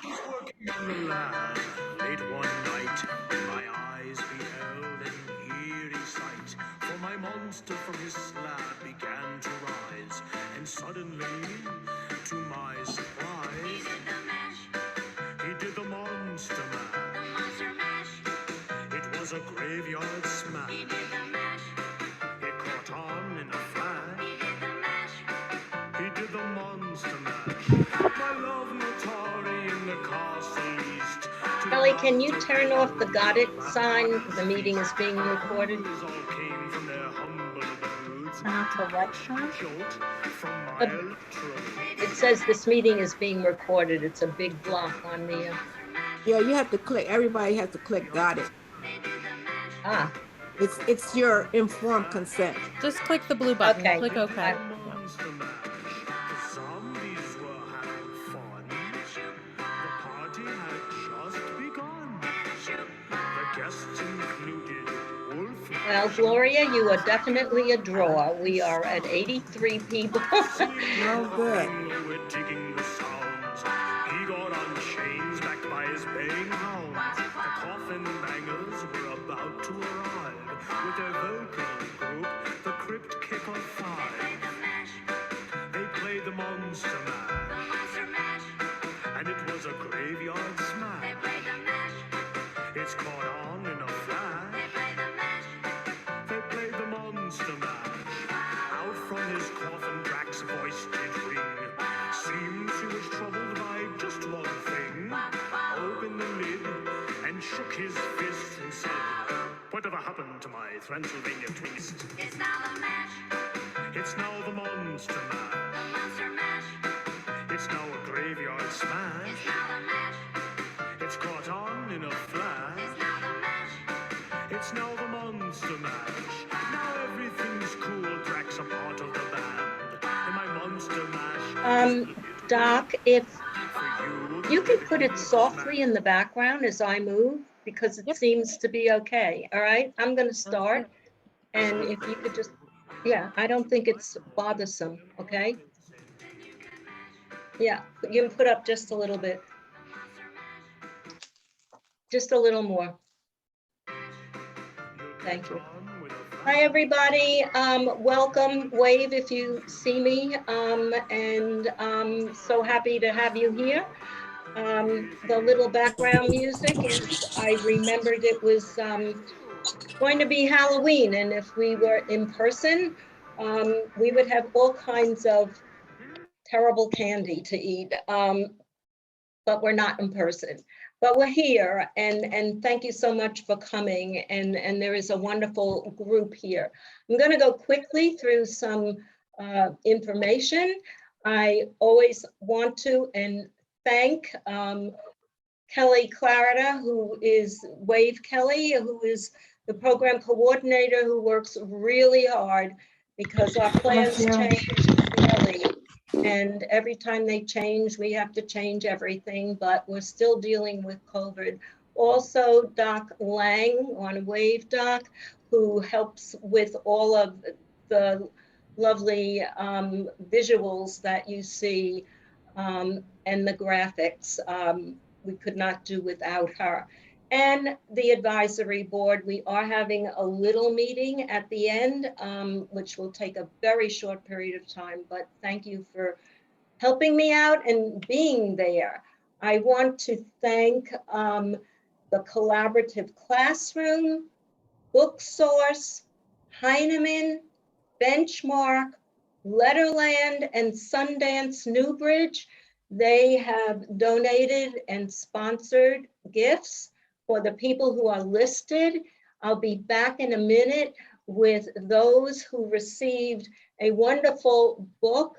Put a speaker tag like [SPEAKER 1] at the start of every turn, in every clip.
[SPEAKER 1] was working in the lab late one night. My eyes beheld an eerie sight. For my monster from his slab began to rise, and suddenly, to my surprise, he did the mash. He did the monster mash. The monster mash. It was a graveyard smash. He did the mash. It caught on in a flash. He did the mash. He did the monster mash. My love Notari in the castle east.
[SPEAKER 2] Kelly, can you turn off the got it sign? The meeting is being recorded. It says this meeting is being recorded. It's a big block on the.
[SPEAKER 3] Yeah, you have to click. Everybody has to click got it.
[SPEAKER 2] Ah.
[SPEAKER 3] It's your informed consent.
[SPEAKER 4] Just click the blue button.
[SPEAKER 2] Okay.
[SPEAKER 4] Click OK.
[SPEAKER 2] Well, Gloria, you are definitely a draw. We are at 83 people.
[SPEAKER 3] Oh, good.
[SPEAKER 1] He got on chains backed by his baying hounds. The coffin bangers were about to arrive with their vocal group, the Crypt Kick of Five. They played the Monster Mash, and it was a graveyard smash. They played the mash. It's caught on in a flash. They played the mash. They played the Monster Mash. Out from his coffin, Drax's voice did ring. Seems he was troubled by just one thing. Opened the lid and shook his fist and said, "Whatever happened to my Transylvania twist? It's now the mash. It's now the Monster Mash. The Monster Mash. It's now a graveyard smash. It's now the mash. It's caught on in a flash. It's now the mash. It's now the Monster Mash. Now everything's cool. Drax a part of the band. And my Monster Mash.
[SPEAKER 2] Doc, if you could put it softly in the background as I move, because it seems to be okay. All right, I'm going to start. And if you could just, yeah, I don't think it's bothersome. Okay. Yeah, you can put up just a little bit. Just a little more. Thank you. Hi, everybody. Welcome. Wave if you see me. And so happy to have you here. The little background music is, I remembered it was going to be Halloween. And if we were in person, we would have all kinds of terrible candy to eat. But we're not in person. But we're here, and thank you so much for coming, and there is a wonderful group here. I'm going to go quickly through some information. I always want to thank Kelly Clarida, who is Wave Kelly, who is the program coordinator, who works really hard because our plans change daily. And every time they change, we have to change everything, but we're still dealing with COVID. Also, Doc Lang on Wave Doc, who helps with all of the lovely visuals that you see and the graphics. We could not do without her. And the advisory board, we are having a little meeting at the end, which will take a very short period of time, but thank you for helping me out and being there. I want to thank the Collaborative Classroom, Book Source, Heinemann, Benchmark, Letterland, and Sundance Newbridge. They have donated and sponsored gifts for the people who are listed. I'll be back in a minute with those who received a wonderful book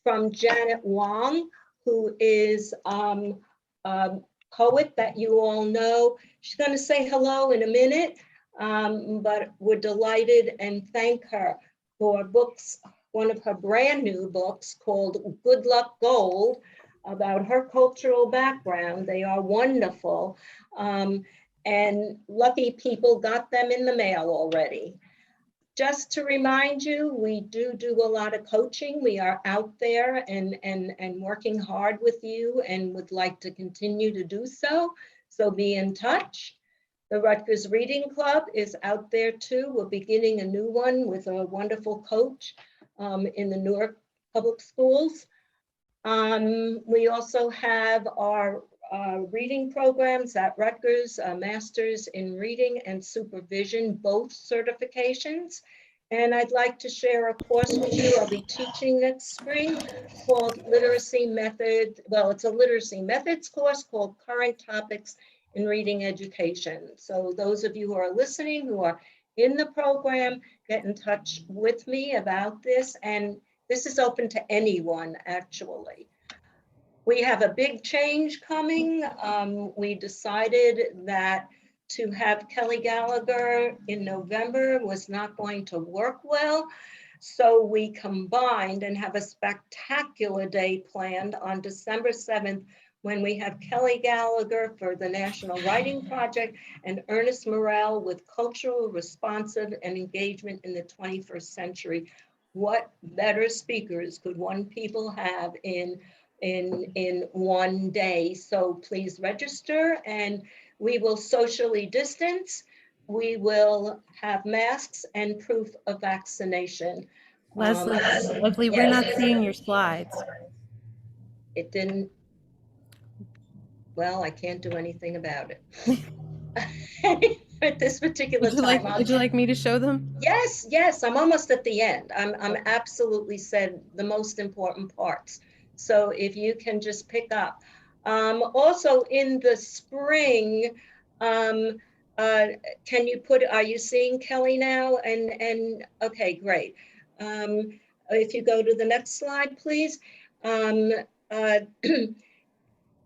[SPEAKER 2] from Janet Wong, who is a poet that you all know. She's going to say hello in a minute, but we're delighted and thank her for books, one of her brand new books called Good Luck Gold, about her cultural background. They are wonderful. And lucky people got them in the mail already. just to remind you, we do a lot of coaching. We are out there and working hard with you and would like to continue to do so. So be in touch. The Rutgers Reading Club is out there too. We're beginning a new one with a wonderful coach in the Newark Public Schools. We also have our reading programs at Rutgers, Masters in Reading and Supervision, both certifications. And I'd like to share a course with you I'll be teaching next spring called Literacy Method. Well, it's a literacy methods course called Current Topics in Reading Education. So those of you who are listening, who are in the program, get in touch with me about this. And this is open to anyone, actually. We have a big change coming. We decided that to have Kelly Gallagher in November was not going to work well. So we combined and have a spectacular day planned on December 7th when we have Kelly Gallagher for the National Writing Project and Ernest Morel with Cultural, Responsive, and Engagement in the 21st Century. What better speakers could one people have in one day? So please register, and we will socially distance. We will have masks and proof of vaccination.
[SPEAKER 4] Leslie, we're
[SPEAKER 2] yes.
[SPEAKER 4] not seeing your slides.
[SPEAKER 2] It didn't. Well, I can't do anything about it. At this particular time.
[SPEAKER 4] Would you like me to show them?
[SPEAKER 2] Yes, I'm almost at the end. I'm absolutely said the most important parts. So if you can just pick up. Also in the spring, can you put, are you seeing Kelly now? And okay, great. If you go to the next slide, please.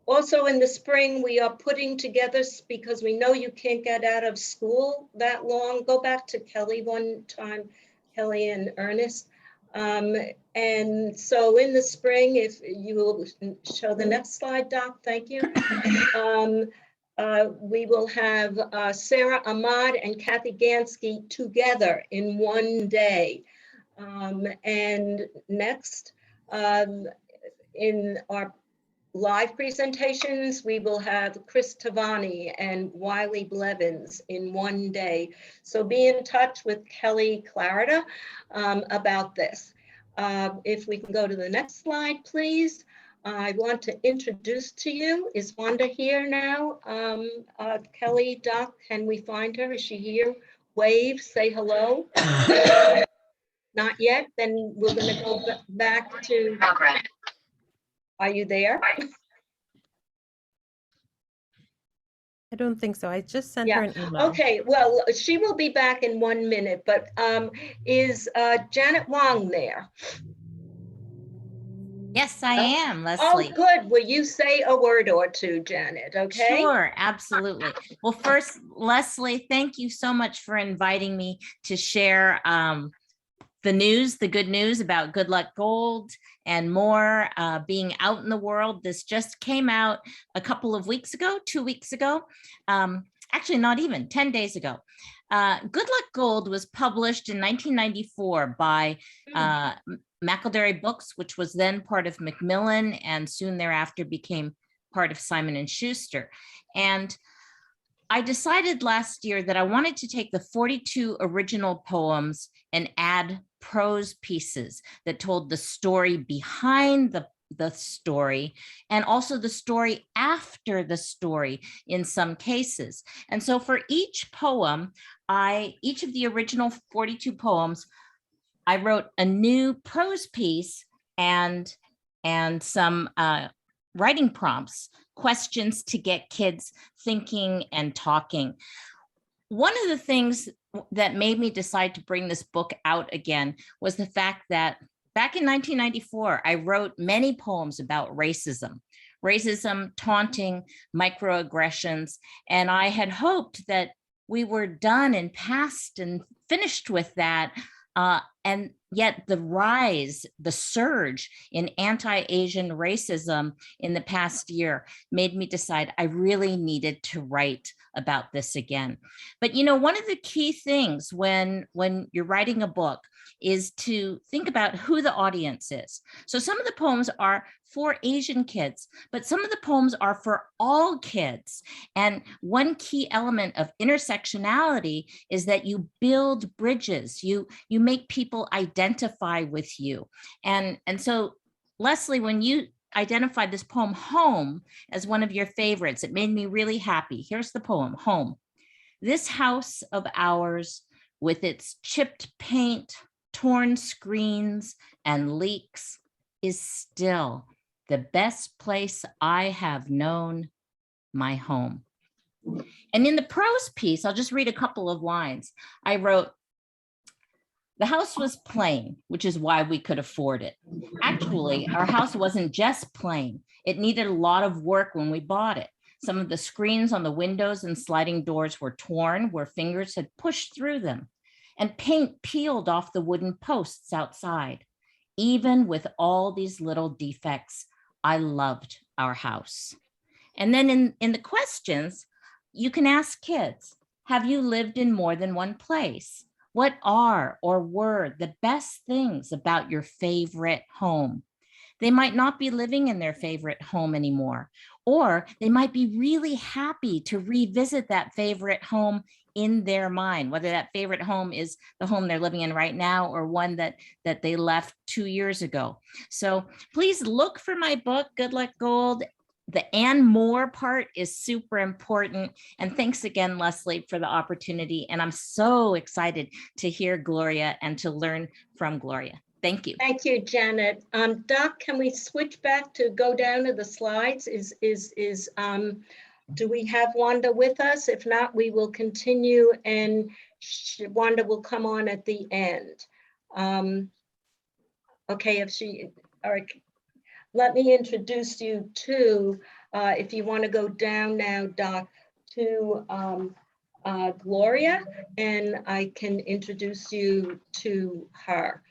[SPEAKER 2] Also in the spring, we are putting together, because we know you can't get out of school that long. Go back to Kelly one time, Kelly and Ernest. And so in the spring, if you will show the next slide, Doc, thank you. We will have Sarah Ahmad and Kathy Gansky together in one day. And next, in our live presentations, we will have Chris Tavani and Wiley Blevins in one day. So be in touch with Kelly Clarida about this. If we can go to the next slide, please. I want to introduce to you, is Wanda here now? Kelly, Doc, can we find her? Is she here? Wave, say hello. Not yet, then we're gonna go back to, are you there?
[SPEAKER 4] I don't think so. I just sent her an email.
[SPEAKER 2] Okay, well, she will be back in 1 minute, but is Janet Wong there?
[SPEAKER 5] Yes, I am, Leslie.
[SPEAKER 2] Oh, good. Will you say a word or two, Janet? Okay.
[SPEAKER 5] Sure, absolutely. Well, first, Leslie, thank you so much for inviting me to share the news, the good news about Good Luck Gold and more being out in the world. This just came out a couple of weeks ago, 2 weeks ago. Actually, not even 10 days ago. Good Luck Gold was published in 1994 by McElderry Books, which was then part of Macmillan and soon thereafter became part of Simon & Schuster. And I decided last year that I wanted to take the 42 original poems and add prose pieces that told the story behind the story and also the story after the story in some cases. And so for each poem, each of the original 42 poems, I wrote a new prose piece and some writing prompts, questions to get kids thinking and talking. One of the things that made me decide to bring this book out again was the fact that back in 1994, I wrote many poems about racism, taunting, microaggressions, and I had hoped that we were done and past and finished with that. And yet the rise, the surge in anti-Asian racism in the past year made me decide I really needed to write about this again. But one of the key things when you're writing a book is to think about who the audience is. So some of the poems are for Asian kids, but some of the poems are for all kids. And one key element of intersectionality is that you build bridges, you make people identify with you. And so, Leslie, when you identified this poem, Home, as one of your favorites, it made me really happy. Here's the poem, Home. This house of ours, with its chipped paint, torn screens, and leaks, is still the best place I have known, my home. And in the prose piece, I'll just read a couple of lines. I wrote, the house was plain, which is why we could afford it. Actually, our house wasn't just plain. It needed a lot of work when we bought it. Some of the screens on the windows and sliding doors were torn where fingers had pushed through them, and paint peeled off the wooden posts outside. Even with all these little defects, I loved our house. And then in the questions, you can ask kids, have you lived in more than one place? What are or were the best things about your favorite home? They might not be living in their favorite home anymore, or they might be really happy to revisit that favorite home in their mind, whether that favorite home is the home they're living in right now or one that they left 2 years ago. So please look for my book, Good Luck Gold. The and more part is super important. And thanks again, Leslie, for the opportunity. And I'm so excited to hear Gloria and to learn from Gloria. Thank you.
[SPEAKER 2] Thank you, Janet. Doc, can we switch back to go down to the slides? Do we have Wanda with us? If not, we will continue and Wanda will come on at the end. Okay, all right. Let me introduce you to, if you want to go down now, Doc, to Gloria, and I can introduce you to her.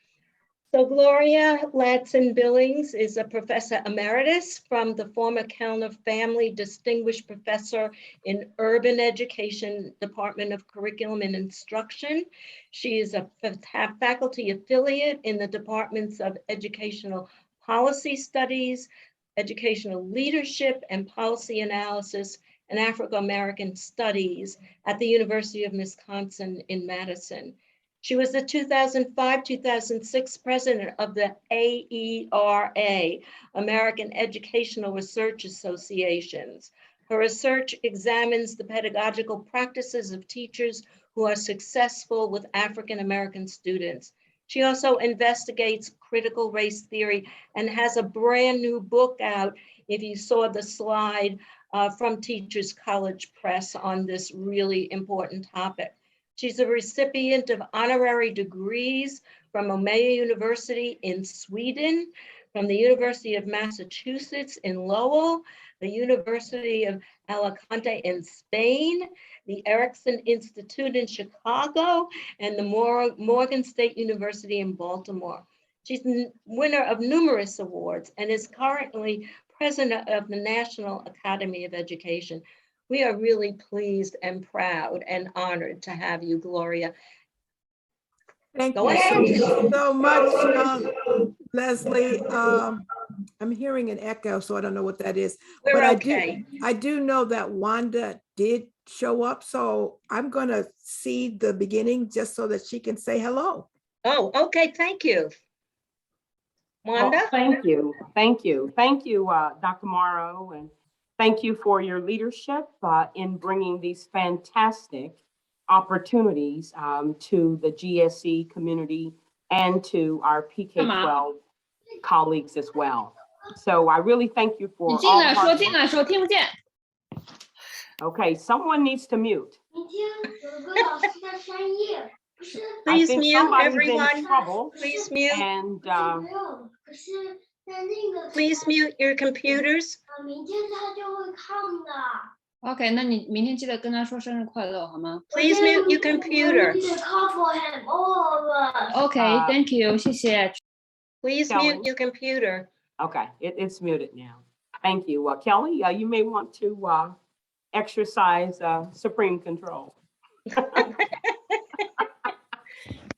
[SPEAKER 2] So Gloria Ladson Billings is a professor emeritus from the former Kellner Family Distinguished Professor in Urban Education, Department of Curriculum and Instruction. She is a faculty affiliate in the Departments of Educational Policy Studies, Educational Leadership and Policy Analysis, and Afro-American Studies at the University of Wisconsin in Madison. She was the 2005-2006 president of the AERA, American Educational Research Associations. Her research examines the pedagogical practices of teachers who are successful with African American students. She also investigates critical race theory and has a brand new book out, if you saw the slide, from Teachers College Press on this really important topic. She's a recipient of honorary degrees from Umeå University in Sweden, from the University of Massachusetts in Lowell, the University of Alicante in Spain, the Erickson Institute in Chicago, and the Morgan State University in Baltimore. She's the winner of numerous awards and is currently president of the National Academy of Education. We are really pleased and proud and honored to have you, Gloria.
[SPEAKER 3] Thank you so much, Leslie. I'm hearing an echo, so I don't know what that is.
[SPEAKER 2] We're
[SPEAKER 3] but
[SPEAKER 2] okay.
[SPEAKER 3] I do know that Wanda did show up, so I'm going to see the beginning just so that she can say hello.
[SPEAKER 2] Oh, okay. Thank you. Wanda?
[SPEAKER 6] Well, thank you. Thank you. Thank you, Dr. Morrow, and thank you for your leadership in bringing these fantastic opportunities to the GSE community and to our PK-12 colleagues as well. So I really thank you for all of our work. Okay, someone needs to mute.
[SPEAKER 2] Please
[SPEAKER 6] I think
[SPEAKER 2] mute,
[SPEAKER 6] somebody's
[SPEAKER 2] everyone.
[SPEAKER 6] in trouble.
[SPEAKER 2] Please mute.
[SPEAKER 6] And
[SPEAKER 2] please mute your computers.
[SPEAKER 7] OK，那你明天记得跟他说生日快乐，好吗
[SPEAKER 2] Please mute your computer.？OK，Thank
[SPEAKER 7] you，谢谢。
[SPEAKER 2] Please
[SPEAKER 6] Kelly.
[SPEAKER 2] mute your computer.
[SPEAKER 6] Okay, it's muted now. Thank you. Kelly, you may want to exercise supreme control.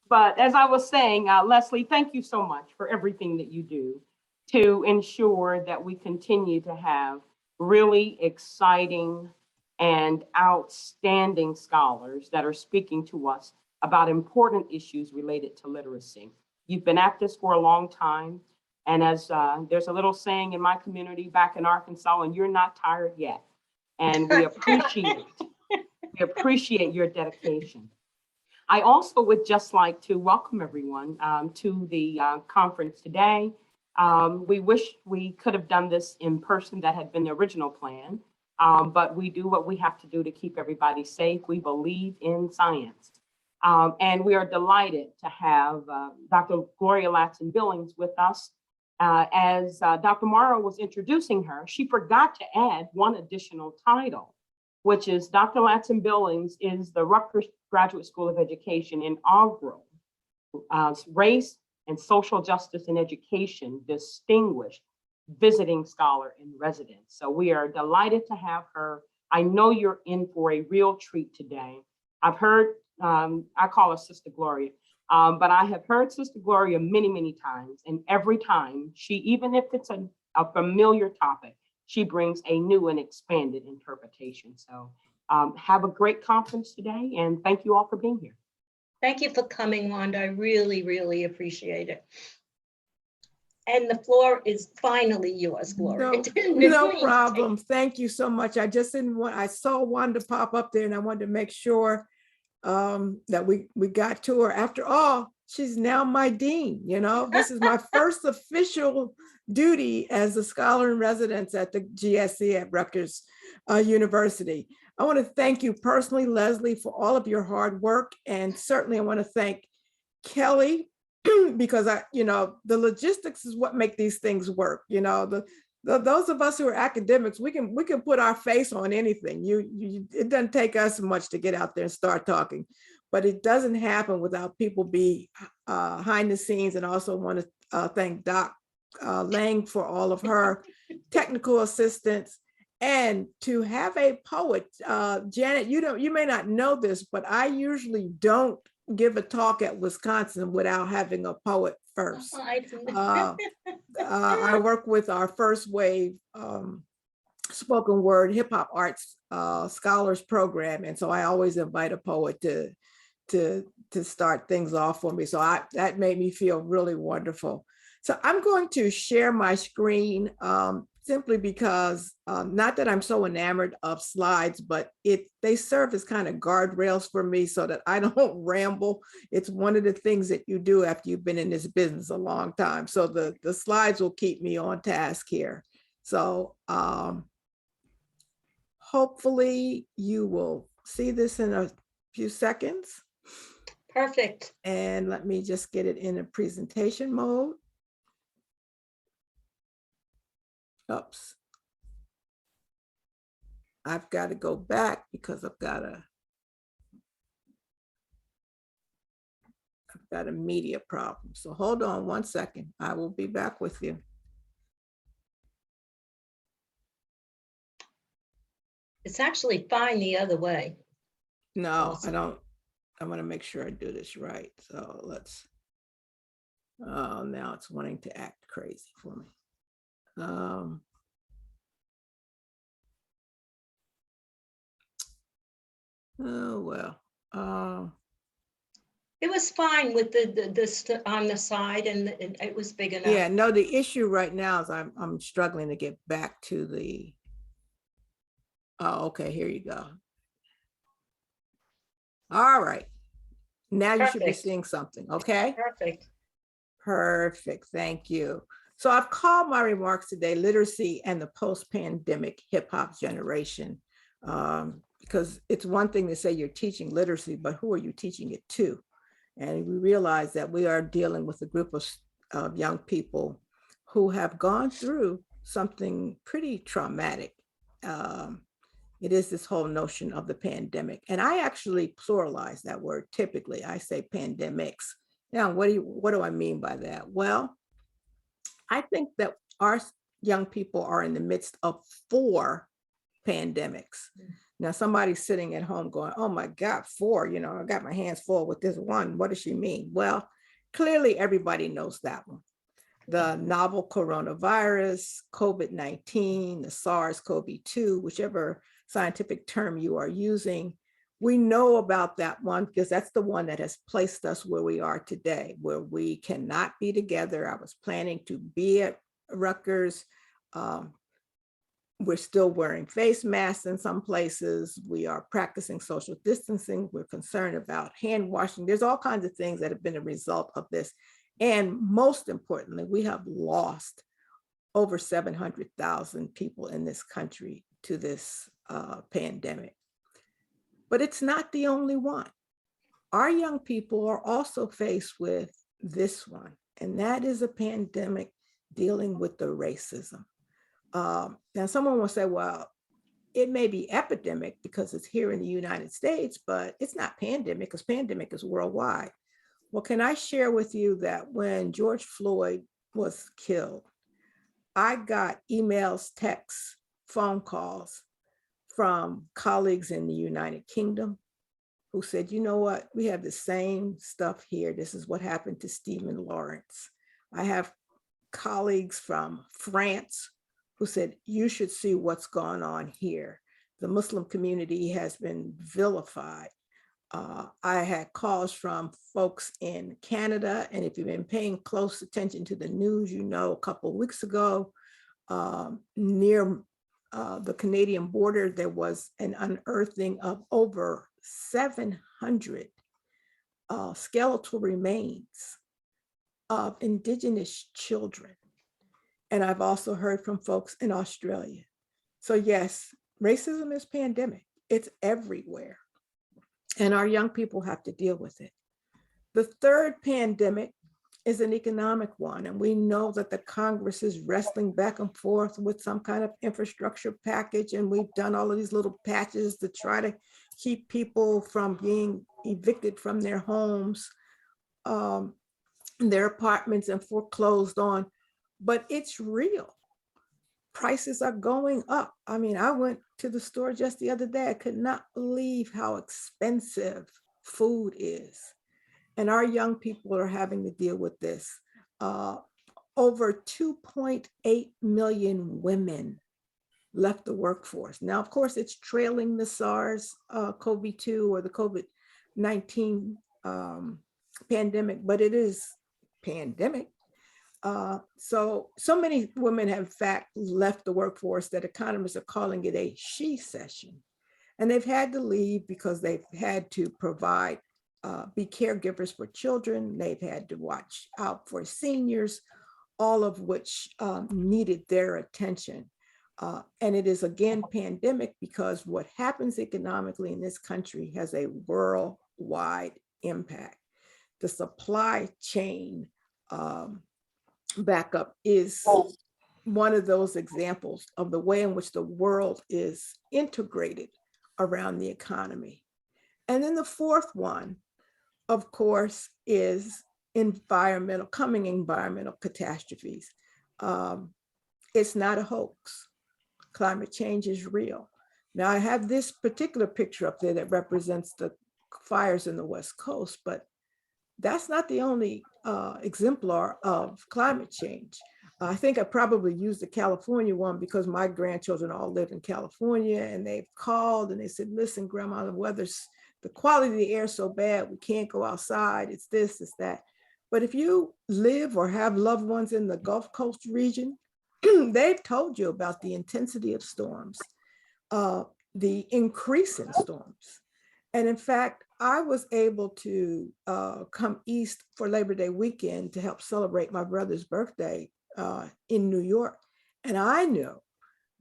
[SPEAKER 6] But as I was saying, Leslie, thank you so much for everything that you do to ensure that we continue to have really exciting and outstanding scholars that are speaking to us about important issues related to literacy. You've been at this for a long time. And as there's a little saying in my community back in Arkansas, and you're not tired yet. And we appreciate your dedication. I also would just like to welcome everyone to the conference today. We wish we could have done this in person. That had been the original plan, but we do what we have to do to keep everybody safe. We believe in science. And we are delighted to have Dr. Gloria Ladson Billings with us. As Dr. Morrow was introducing her, she forgot to add one additional title, which is Dr. Ladson Billings is the Rutgers Graduate School of Education inaugural Race and Social Justice in Education Distinguished Visiting Scholar in Residence. So we are delighted to have her. I know you're in for a real treat today. I've heard, I call her Sister Gloria, but I have heard Sister Gloria many, many times. And every time she, even if it's a familiar topic, she brings a new and expanded interpretation. So have a great conference today, and thank you all for being here.
[SPEAKER 2] Thank you for coming, Wanda. I really, really appreciate it. And the floor is finally yours, Gloria.
[SPEAKER 3] No problem. Thank you so much. I just didn't want, I saw Wanda pop up there and I wanted to make sure that we got to her. After all, she's now my dean. You know, this is my first official duty as a scholar in residence at the GSC at Rutgers University. I want to thank you personally, Leslie, for all of your hard work. And certainly I want to thank Kelly because the logistics is what make these things work. You know, those of us who are academics, we can put our face on anything. It doesn't take us much to get out there and start talking, but it doesn't happen without people behind the scenes. And also want to thank Doc Lang for all of her technical assistance. And to have a poet, Janet, you may not know this, but I usually don't give a talk at Wisconsin without having a poet first. I work with our first wave spoken word hip hop arts scholars program, and so I always invite a poet to start things off for me. So that made me feel really wonderful. So I'm going to share my screen simply because not that I'm so enamored of slides, but they serve as kind of guardrails for me so that I don't ramble. It's one of the things that you do after you've been in this business a long time. So the slides will keep me on task here. So hopefully you will see this in a few seconds.
[SPEAKER 2] Perfect.
[SPEAKER 3] And let me just get it in a presentation mode. Oops. I've got to go back because I've got a media problem. So hold on one second. I will be back with you.
[SPEAKER 2] It's actually fine the other way.
[SPEAKER 3] No, I don't. I want to make sure I do this right. So let's, oh, now it's wanting to act crazy for me. Oh, well.
[SPEAKER 2] It was fine with the on the side, and it was big enough.
[SPEAKER 3] Yeah, no, the issue right now is I'm struggling to get back to the, oh, okay, here you go. All right. Now you should be seeing something, okay?
[SPEAKER 2] Perfect.
[SPEAKER 3] Perfect, thank you. So I've called my remarks today, literacy and the post-pandemic hip hop generation, because it's one thing to say you're teaching literacy, but who are you teaching it to? And we realize that we are dealing with a group of young people who have gone through something pretty traumatic. It is this whole notion of the pandemic. And I actually pluralize that word. Typically, I say pandemics. Now, what do I mean by that? Well, I think that our young people are in the midst of 4 pandemics. Now, somebody's sitting at home going, oh my God, 4, I got my hands full with this one. What does she mean? Well, clearly everybody knows that one. The novel coronavirus, COVID-19, the SARS-CoV-2, whichever scientific term you are using, we know about that one because that's the one that has placed us where we are today, where we cannot be together. I was planning to be at Rutgers. We're still wearing face masks in some places. We are practicing social distancing. We're concerned about hand washing. There's all kinds of things that have been a result of this. And most importantly, we have lost over 700,000 people in this country to this pandemic. But it's not the only one. Our young people are also faced with this one, and that is a pandemic dealing with the racism. Now, someone will say, well, it may be epidemic because it's here in the United States, but it's not pandemic because pandemic is worldwide. Well, can I share with you that when George Floyd was killed, I got emails, texts, phone calls from colleagues in the United Kingdom who said, you know what, we have the same stuff here. This is what happened to Stephen Lawrence. I have colleagues from France who said, you should see what's going on here. The Muslim community has been vilified. I had calls from folks in Canada, and if you've been paying close attention to the news, a couple of weeks ago, near the Canadian border, there was an unearthing of over 700 skeletal remains of Indigenous children. And I've also heard from folks in Australia. So yes, racism is pandemic. It's everywhere. And our young people have to deal with it. The third pandemic is an economic one. And we know that the Congress is wrestling back and forth with some kind of infrastructure package. And we've done all of these little patches to try to keep people from being evicted from their homes, their apartments, and foreclosed on. But it's real. Prices are going up. I mean, I went to the store just the other day. I could not believe how expensive food is. And our young people are having to deal with this. Over 2.8 million women left the workforce. Now, of course, it's trailing the SARS-CoV-2 or the COVID-19 pandemic, but it is pandemic. So many women have in fact left the workforce that economists are calling it a she-cession. And they've had to leave because they've had to provide, be caregivers for children. They've had to watch out for seniors, all of which needed their attention. And it is again pandemic because what happens economically in this country has a worldwide impact. The supply chain backup is one of those examples of the way in which the world is integrated around the economy. And then the fourth one, of course, is environmental catastrophes. It's not a hoax. Climate change is real. Now I have this particular picture up there that represents the fires in the West Coast, but that's not the only exemplar of climate change. I think I probably used the California one because my grandchildren all live in California, and they've called and they said, listen, Grandma, the quality of the air is so bad, we can't go outside. It's this, it's that. But if you live or have loved ones in the Gulf Coast region, they've told you about the intensity of storms, the increase in storms. And in fact, I was able to come east for Labor Day weekend to help celebrate my brother's birthday in New York. And I know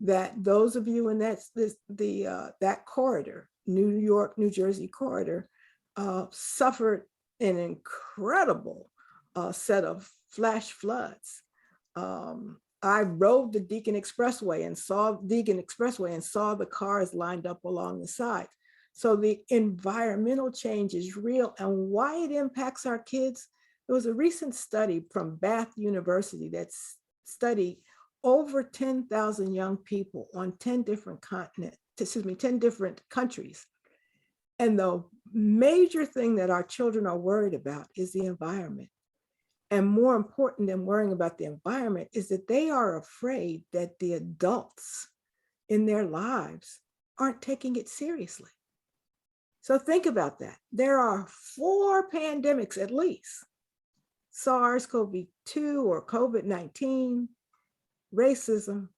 [SPEAKER 3] that those of you in that corridor, New York, New Jersey corridor, suffered an incredible set of flash floods. I rode the Deacon Expressway and saw the cars lined up along the side. So the environmental change is real, and why it impacts our kids. There was a recent study from Bath University that's studied over 10,000 young people on 10 different continents, 10 different countries. And the major thing that our children are worried about is the environment. And more important than worrying about the environment is that they are afraid that the adults in their lives aren't taking it seriously. So think about that. There are 4 pandemics at least: SARS-CoV-2 or COVID-19, racism,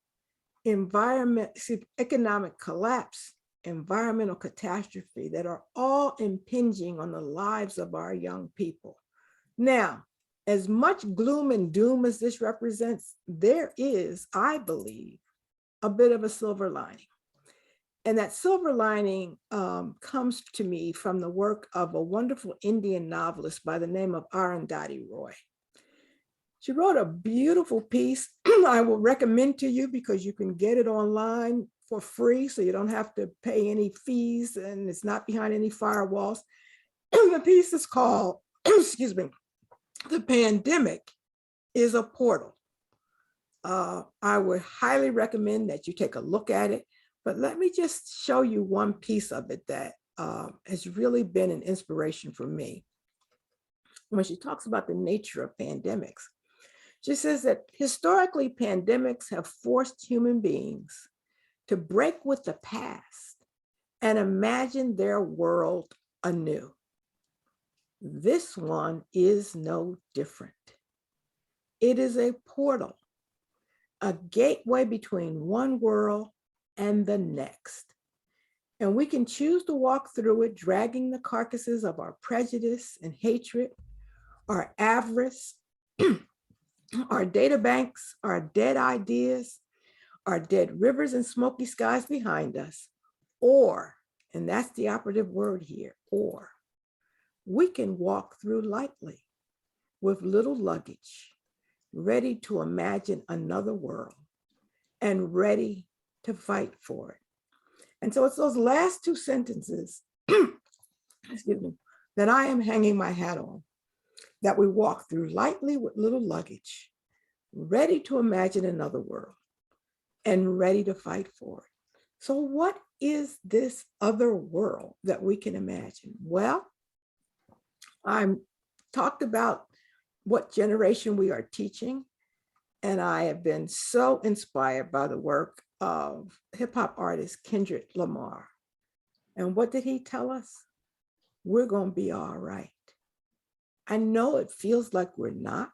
[SPEAKER 3] economic collapse, environmental catastrophe, that are all impinging on the lives of our young people. Now, as much gloom and doom as this represents, there is, I believe, a bit of a silver lining. And that silver lining comes to me from the work of a wonderful Indian novelist by the name of Arundhati Roy. She wrote a beautiful piece I will recommend to you because you can get it online for free, so you don't have to pay any fees and it's not behind any firewalls. The piece is called, excuse me, "The Pandemic is a Portal." I would highly recommend that you take a look at it, but let me just show you one piece of it that has really been an inspiration for me. When she talks about the nature of pandemics, she says that historically pandemics have forced human beings to break with the past and imagine their world anew. This one is no different. It is a portal, a gateway between one world and the next. And we can choose to walk through it, dragging the carcasses of our prejudice and hatred, our avarice, our data banks, our dead ideas, our dead rivers and smoky skies behind us, or, and that's the operative word here, or, we can walk through lightly with little luggage, ready to imagine another world and ready to fight for it. And so it's those last 2 sentences, excuse me, that I am hanging my hat on, that we walk through lightly with little luggage, ready to imagine another world and ready to fight for it. So what is this other world that we can imagine? Well, I talked about what generation we are teaching, and I have been so inspired by the work of hip hop artist Kendrick Lamar. And what did he tell us? We're going to be all right. I know it feels like we're not,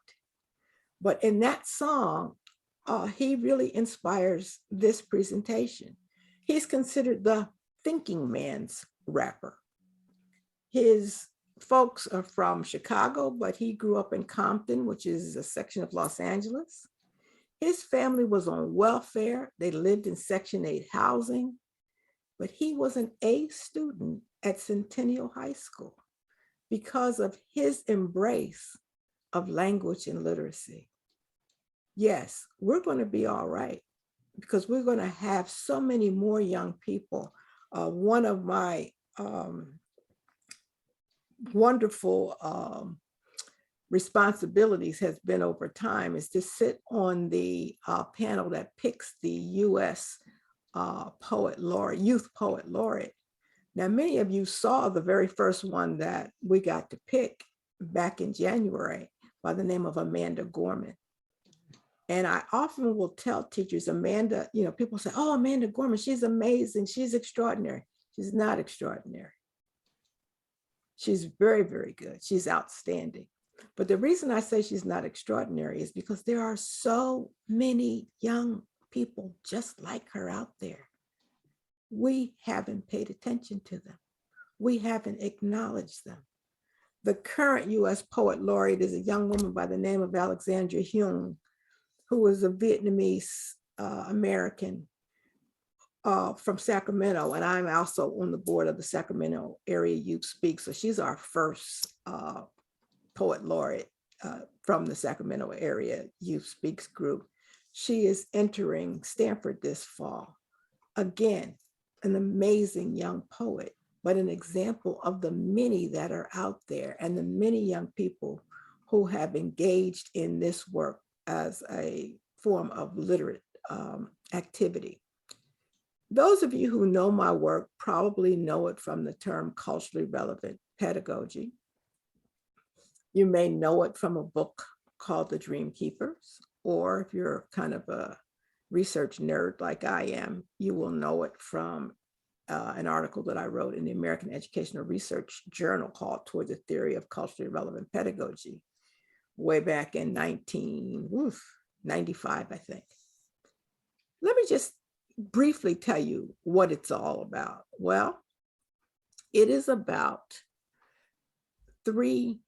[SPEAKER 3] but in that song, he really inspires this presentation. He's considered the thinking man's rapper. His folks are from Chicago, but he grew up in Compton, which is a section of Los Angeles. His family was on welfare. They lived in Section 8 housing, but he was an A student at Centennial High School because of his embrace of language and literacy. Yes, we're going to be all right because we're going to have so many more young people. One of my wonderful responsibilities has been over time is to sit on the panel that picks the U.S. Poet Laureate, Youth Poet Laureate. Now, many of you saw the very first one that we got to pick back in January by the name of Amanda Gorman. And I often will tell teachers, Amanda, people say, oh, Amanda Gorman, she's amazing, she's extraordinary. She's not extraordinary. She's very, very good. She's outstanding. But the reason I say she's not extraordinary is because there are so many young people just like her out there. We haven't paid attention to them. We haven't acknowledged them. The current US Poet Laureate is a young woman by the name of Alexandra Huong, who was a Vietnamese American from Sacramento, and I'm also on the board of the Sacramento Area Youth Speak. So she's our first poet laureate from the Sacramento Area Youth Speaks group. She is entering Stanford this fall. Again, an amazing young poet, but an example of the many that are out there and the many young people who have engaged in this work as a form of literate activity. Those of you who know my work probably know it from the term culturally relevant pedagogy. You may know it from a book called The Dream Keepers, or if you're kind of a research nerd like I am, you will know it from an article that I wrote in the American Educational Research Journal called Toward the Theory of Culturally Relevant Pedagogy, way back in 1995, I think. Let me just briefly tell you what it's all about. Well, it is about 3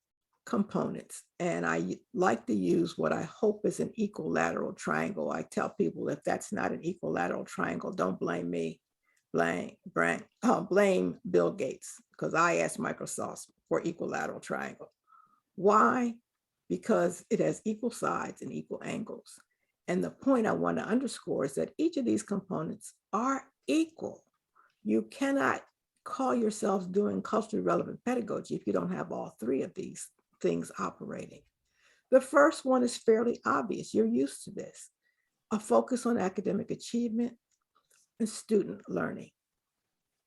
[SPEAKER 3] components, and I like to use what I hope is an equilateral triangle. I tell people if that's not an equilateral triangle, don't blame me. Blame Bill Gates, because I asked Microsoft for equilateral triangle. Why? Because it has equal sides and equal angles. And the point I want to underscore is that each of these components are equal. You cannot call yourselves doing culturally relevant pedagogy if you don't have all 3 of these things operating. The first one is fairly obvious. You're used to this. A focus on academic achievement and student learning.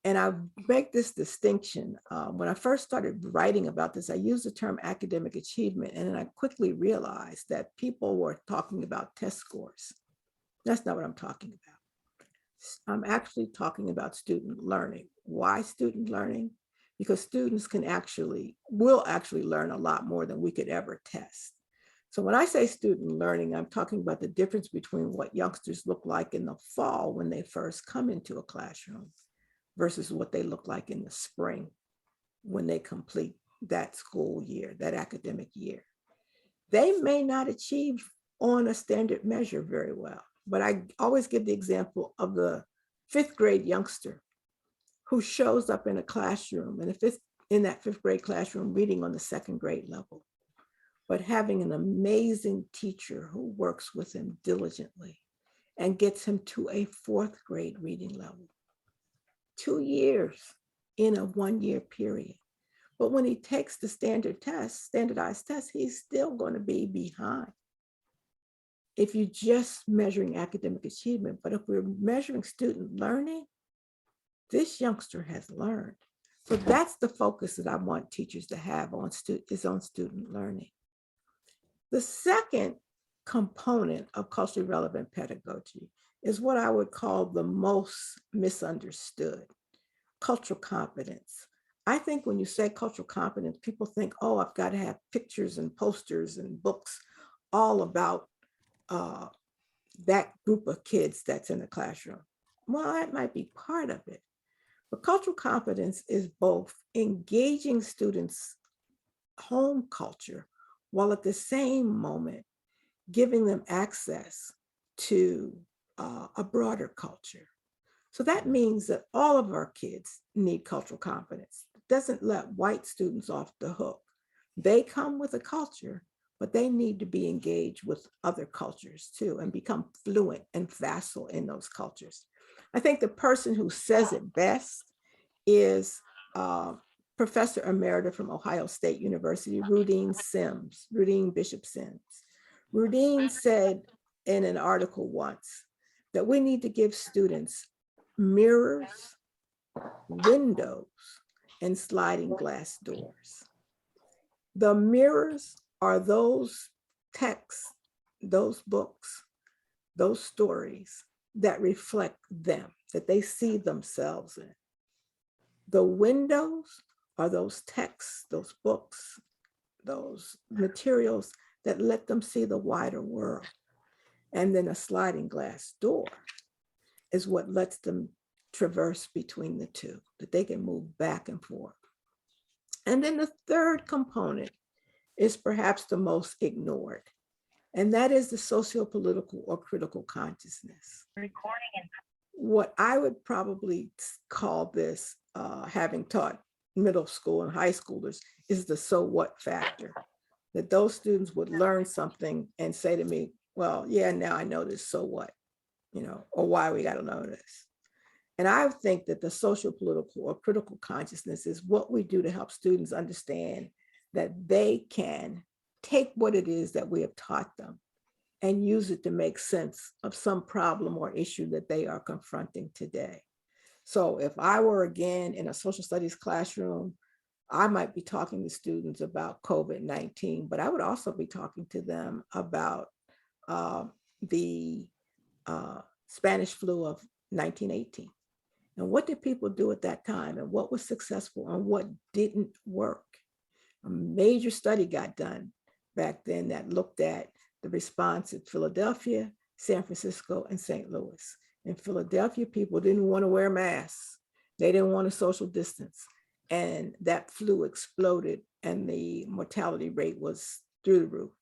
[SPEAKER 3] And I make this distinction. When I first started writing about this, I used the term academic achievement, and then I quickly realized that people were talking about test scores. That's not what I'm talking about. I'm actually talking about student learning. Why student learning? Because students will actually learn a lot more than we could ever test. So when I say student learning, I'm talking about the difference between what youngsters look like in the fall when they first come into a classroom versus what they look like in the spring when they complete that school year, that academic year. They may not achieve on a standard measure very well, but I always give the example of the 5th grade youngster who shows up in a classroom in that 5th grade classroom reading on the 2nd grade level, but having an amazing teacher who works with him diligently and gets him to a 4th grade reading level. 2 years in a 1-year period. But when he takes the standardized test, he's still going to be behind. If you're just measuring academic achievement, but if we're measuring student learning, this youngster has learned. So that's the focus that I want teachers to have on student learning. The second component of culturally relevant pedagogy is what I would call the most misunderstood, cultural competence. I think when you say cultural competence, people think, oh, I've got to have pictures and posters and books all about that group of kids that's in the classroom. Well, that might be part of it. But cultural competence is both engaging students' home culture while at the same moment giving them access to a broader culture. So that means that all of our kids need cultural competence. It doesn't let white students off the hook. They come with a culture, but they need to be engaged with other cultures too and become fluent and facile in those cultures. I think the person who says it best is Professor Emerita from Ohio State University, Rudine Bishop Sims. Rudine said in an article once that we need to give students mirrors, windows, and sliding glass doors. The mirrors are those texts, those books, those stories that reflect them, that they see themselves in. The windows are those texts, those books, those materials that let them see the wider world. And then a sliding glass door is what lets them traverse between the two, that they can move back and forth. And then the third component is perhaps the most ignored, and that is the socio-political or critical consciousness. What I would probably call this, having taught middle school and high schoolers, is the so what factor. That those students would learn something and say to me, well, yeah, now I know this, so what? Or why we got to know this. And I think that the social, political, or critical consciousness is what we do to help students understand that they can take what it is that we have taught them and use it to make sense of some problem or issue that they are confronting today. So if I were again in a social studies classroom, I might be talking to students about COVID-19, but I would also be talking to them about the Spanish flu of 1918. And what did people do at that time? And what was successful and what didn't work? A major study got done back then that looked at the response in Philadelphia, San Francisco, and St. Louis. In Philadelphia, people didn't want to wear masks. They didn't want to social distance. And that flu exploded and the mortality rate was through the roof.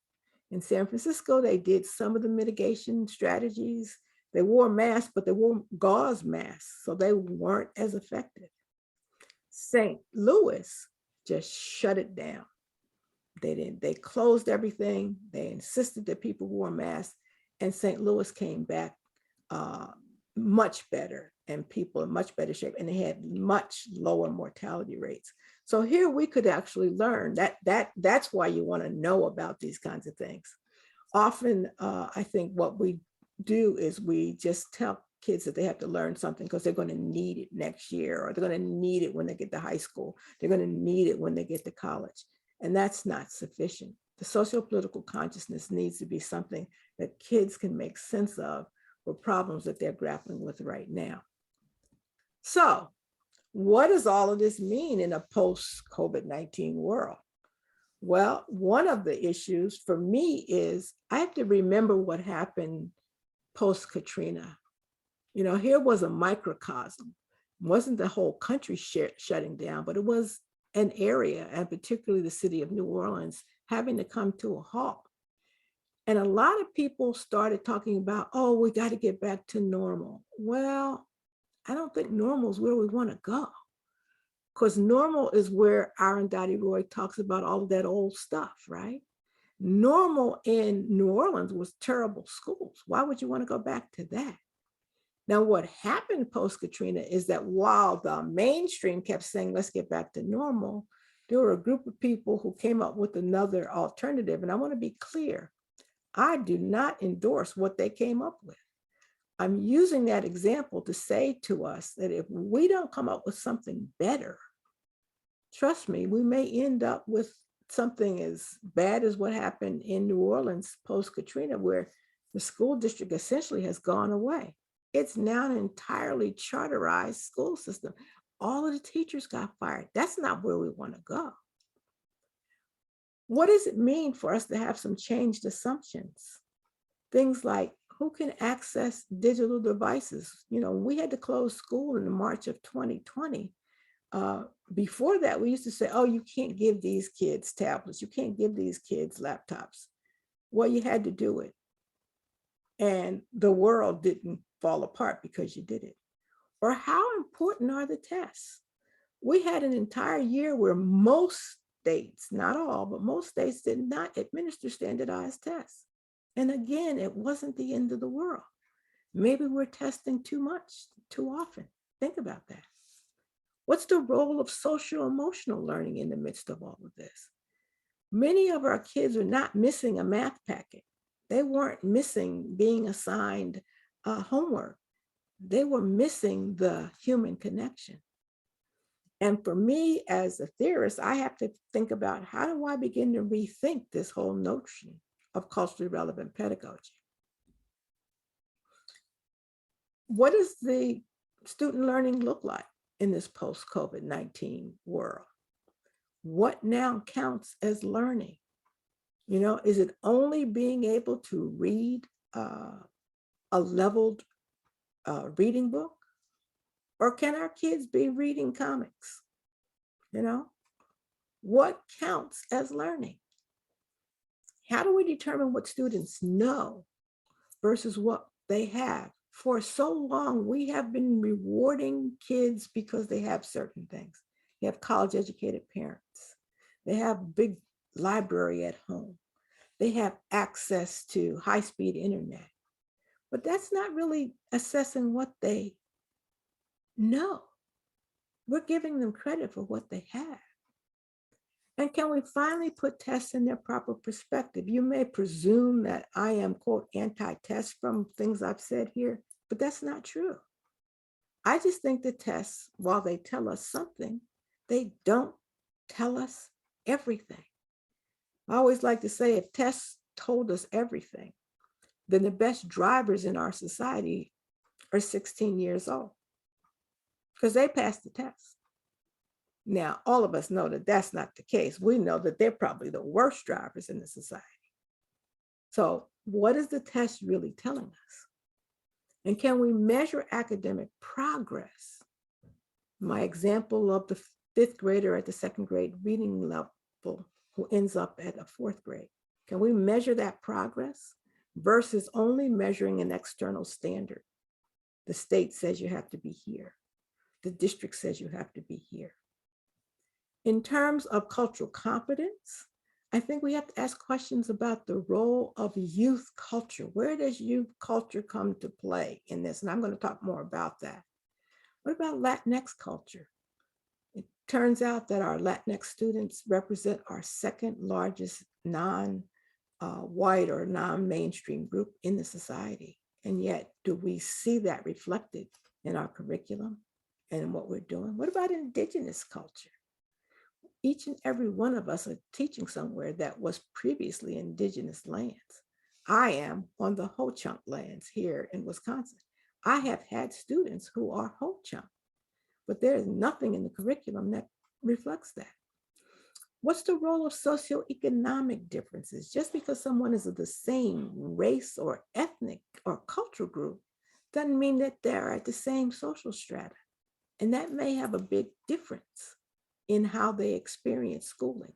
[SPEAKER 3] In San Francisco, they did some of the mitigation strategies. They wore masks, but they wore gauze masks, so they weren't as effective. St. Louis just shut it down. They closed everything. They insisted that people wore masks, and St. Louis came back much better and people in much better shape, and they had much lower mortality rates. So here we could actually learn that's why you want to know about these kinds of things. Often, I think what we do is we just tell kids that they have to learn something because they're going to need it next year, or they're going to need it when they get to high school. They're going to need it when they get to college. And that's not sufficient. The socio-political consciousness needs to be something that kids can make sense of for problems that they're grappling with right now. So what does all of this mean in a post-COVID-19 world? Well, one of the issues for me is I have to remember what happened post-Katrina. Here was a microcosm. It wasn't the whole country shutting down, but it was an area, and particularly the city of New Orleans, having to come to a halt. And a lot of people started talking about, oh, we got to get back to normal. Well, I don't think normal is where we want to go, because normal is where Aaron Dottie Roy talks about all of that old stuff, right? Normal in New Orleans was terrible schools. Why would you want to go back to that? Now, what happened post-Katrina is that while the mainstream kept saying, let's get back to normal, there were a group of people who came up with another alternative. And I want to be clear, I do not endorse what they came up with. I'm using that example to say to us that if we don't come up with something better, trust me, we may end up with something as bad as what happened in New Orleans post-Katrina, where the school district essentially has gone away. It's now an entirely charterized school system. All of the teachers got fired. That's not where we want to go. What does it mean for us to have some changed assumptions? Things like who can access digital devices? We had to close school in March of 2020. Before that, we used to say, oh, you can't give these kids tablets. You can't give these kids laptops. Well, you had to do it. And the world didn't fall apart because you did it. Or how important are the tests? We had an entire year where most states, not all, but most states did not administer standardized tests. And again, it wasn't the end of the world. Maybe we're testing too much, too often. Think about that. What's the role of social emotional learning in the midst of all of this? Many of our kids are not missing a math packet. They weren't missing being assigned homework. They were missing the human connection. And for me, as a theorist, I have to think about how do I begin to rethink this whole notion of culturally relevant pedagogy? What does the student learning look like in this post-COVID-19 world? What now counts as learning? Is it only being able to read a leveled reading book? Or can our kids be reading comics? What counts as learning? How do we determine what students know versus what they have? For so long, we have been rewarding kids because they have certain things. They have college-educated parents. They have big library at home. They have access to high-speed internet. But that's not really assessing what they know. We're giving them credit for what they have. And can we finally put tests in their proper perspective? You may presume that I am, quote, anti-test from things I've said here, but that's not true. I just think the tests, while they tell us something, they don't tell us everything. I always like to say, if tests told us everything, then the best drivers in our society are 16 years old because they passed the test. Now, all of us know that that's not the case. We know that they're probably the worst drivers in the society. So what is the test really telling us? And can we measure academic progress? My example of the fifth grader at the second grade reading level who ends up at a fourth grade. Can we measure that progress versus only measuring an external standard? The state says you have to be here. The district says you have to be here. In terms of cultural competence, I think we have to ask questions about the role of youth culture. Where does youth culture come to play in this? And I'm going to talk more about that. What about Latinx culture? It turns out that our Latinx students represent our second largest non-white or non-mainstream group in the society. And yet, do we see that reflected in our curriculum and in what we're doing? What about indigenous culture? Each and every one of us are teaching somewhere that was previously indigenous lands. I am on the Ho-Chunk lands here in Wisconsin. I have had students who are Ho-Chunk, but there is nothing in the curriculum that reflects that. What's the role of socioeconomic differences? Just because someone is of the same race or ethnic or cultural group doesn't mean that they're at the same social strata. And that may have a big difference in how they experience schooling.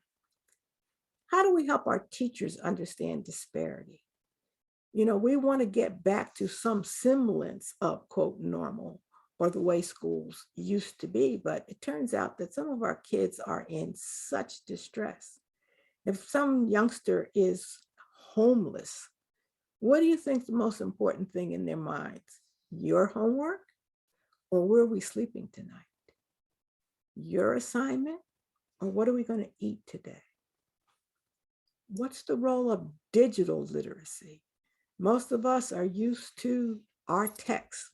[SPEAKER 3] How do we help our teachers understand disparity? You know, we want to get back to some semblance of, quote, normal or the way schools used to be, but it turns out that some of our kids are in such distress. If some youngster is homeless, what do you think the most important thing in their minds? Your homework or where are we sleeping tonight? Your assignment or what are we going to eat today? What's the role of digital literacy? Most of us are used to our texts.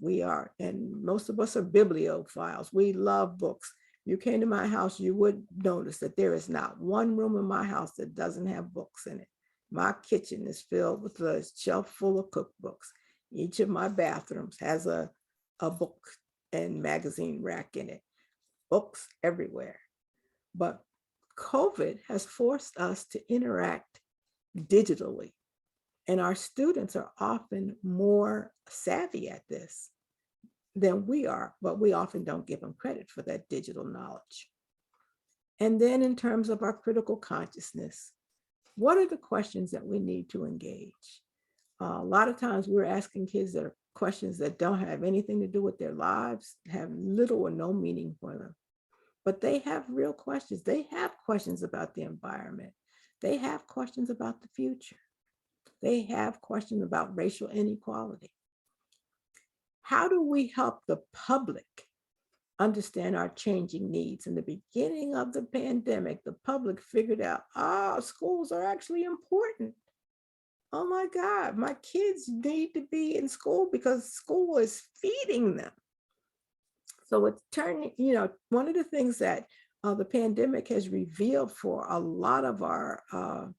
[SPEAKER 3] And most of us are bibliophiles. We love books. You came to my house, you would notice that there is not one room in my house that doesn't have books in it. My kitchen is filled with a shelf full of cookbooks. Each of my bathrooms has a book and magazine rack in it. Books everywhere. But COVID has forced us to interact digitally. And our students are often more savvy at this than we are, but we often don't give them credit for that digital knowledge. And then in terms of our critical consciousness, what are the questions that we need to engage? A lot of times we're asking kids that are questions that don't have anything to do with their lives, have little or no meaning for them. But they have real questions. They have questions about the environment. They have questions about the future. They have questions about racial inequality. How do we help the public understand our changing needs? In the beginning of the pandemic, the public figured out, schools are actually important. Oh my God, my kids need to be in school because school is feeding them. So it's turning, one of the things that the pandemic has revealed for a lot of our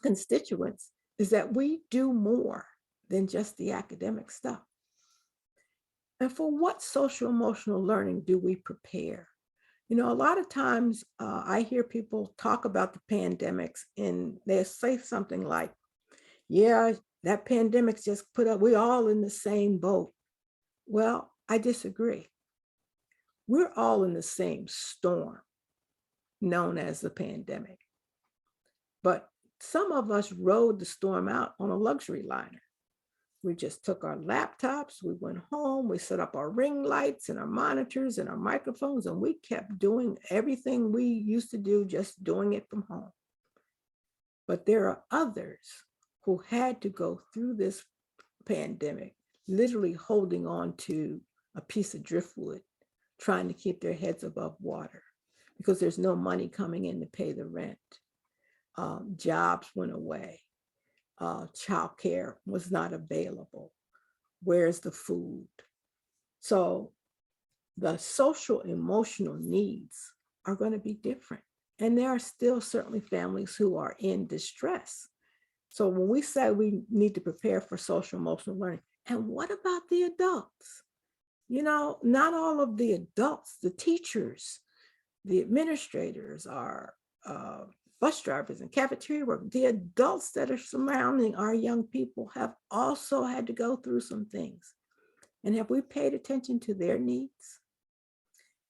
[SPEAKER 3] constituents is that we do more than just the academic stuff. And for what social emotional learning do we prepare? A lot of times I hear people talk about the pandemics and they say something like, yeah, that pandemic's just put up, we're all in the same boat. Well, I disagree. We're all in the same storm known as the pandemic. But some of us rode the storm out on a luxury liner. We just took our laptops, we went home, we set up our ring lights and our monitors and our microphones, and we kept doing everything we used to do, just doing it from home. But there are others who had to go through this pandemic, literally holding on to a piece of driftwood, trying to keep their heads above water because there's no money coming in to pay the rent. Jobs went away. Childcare was not available. Where's the food? So the social emotional needs are going to be different. And there are still certainly families who are in distress. So when we say we need to prepare for social emotional learning, and what about the adults? You know, not all of the adults, the teachers, the administrators are bus drivers and cafeteria workers. The adults that are surrounding our young people have also had to go through some things. And have we paid attention to their needs?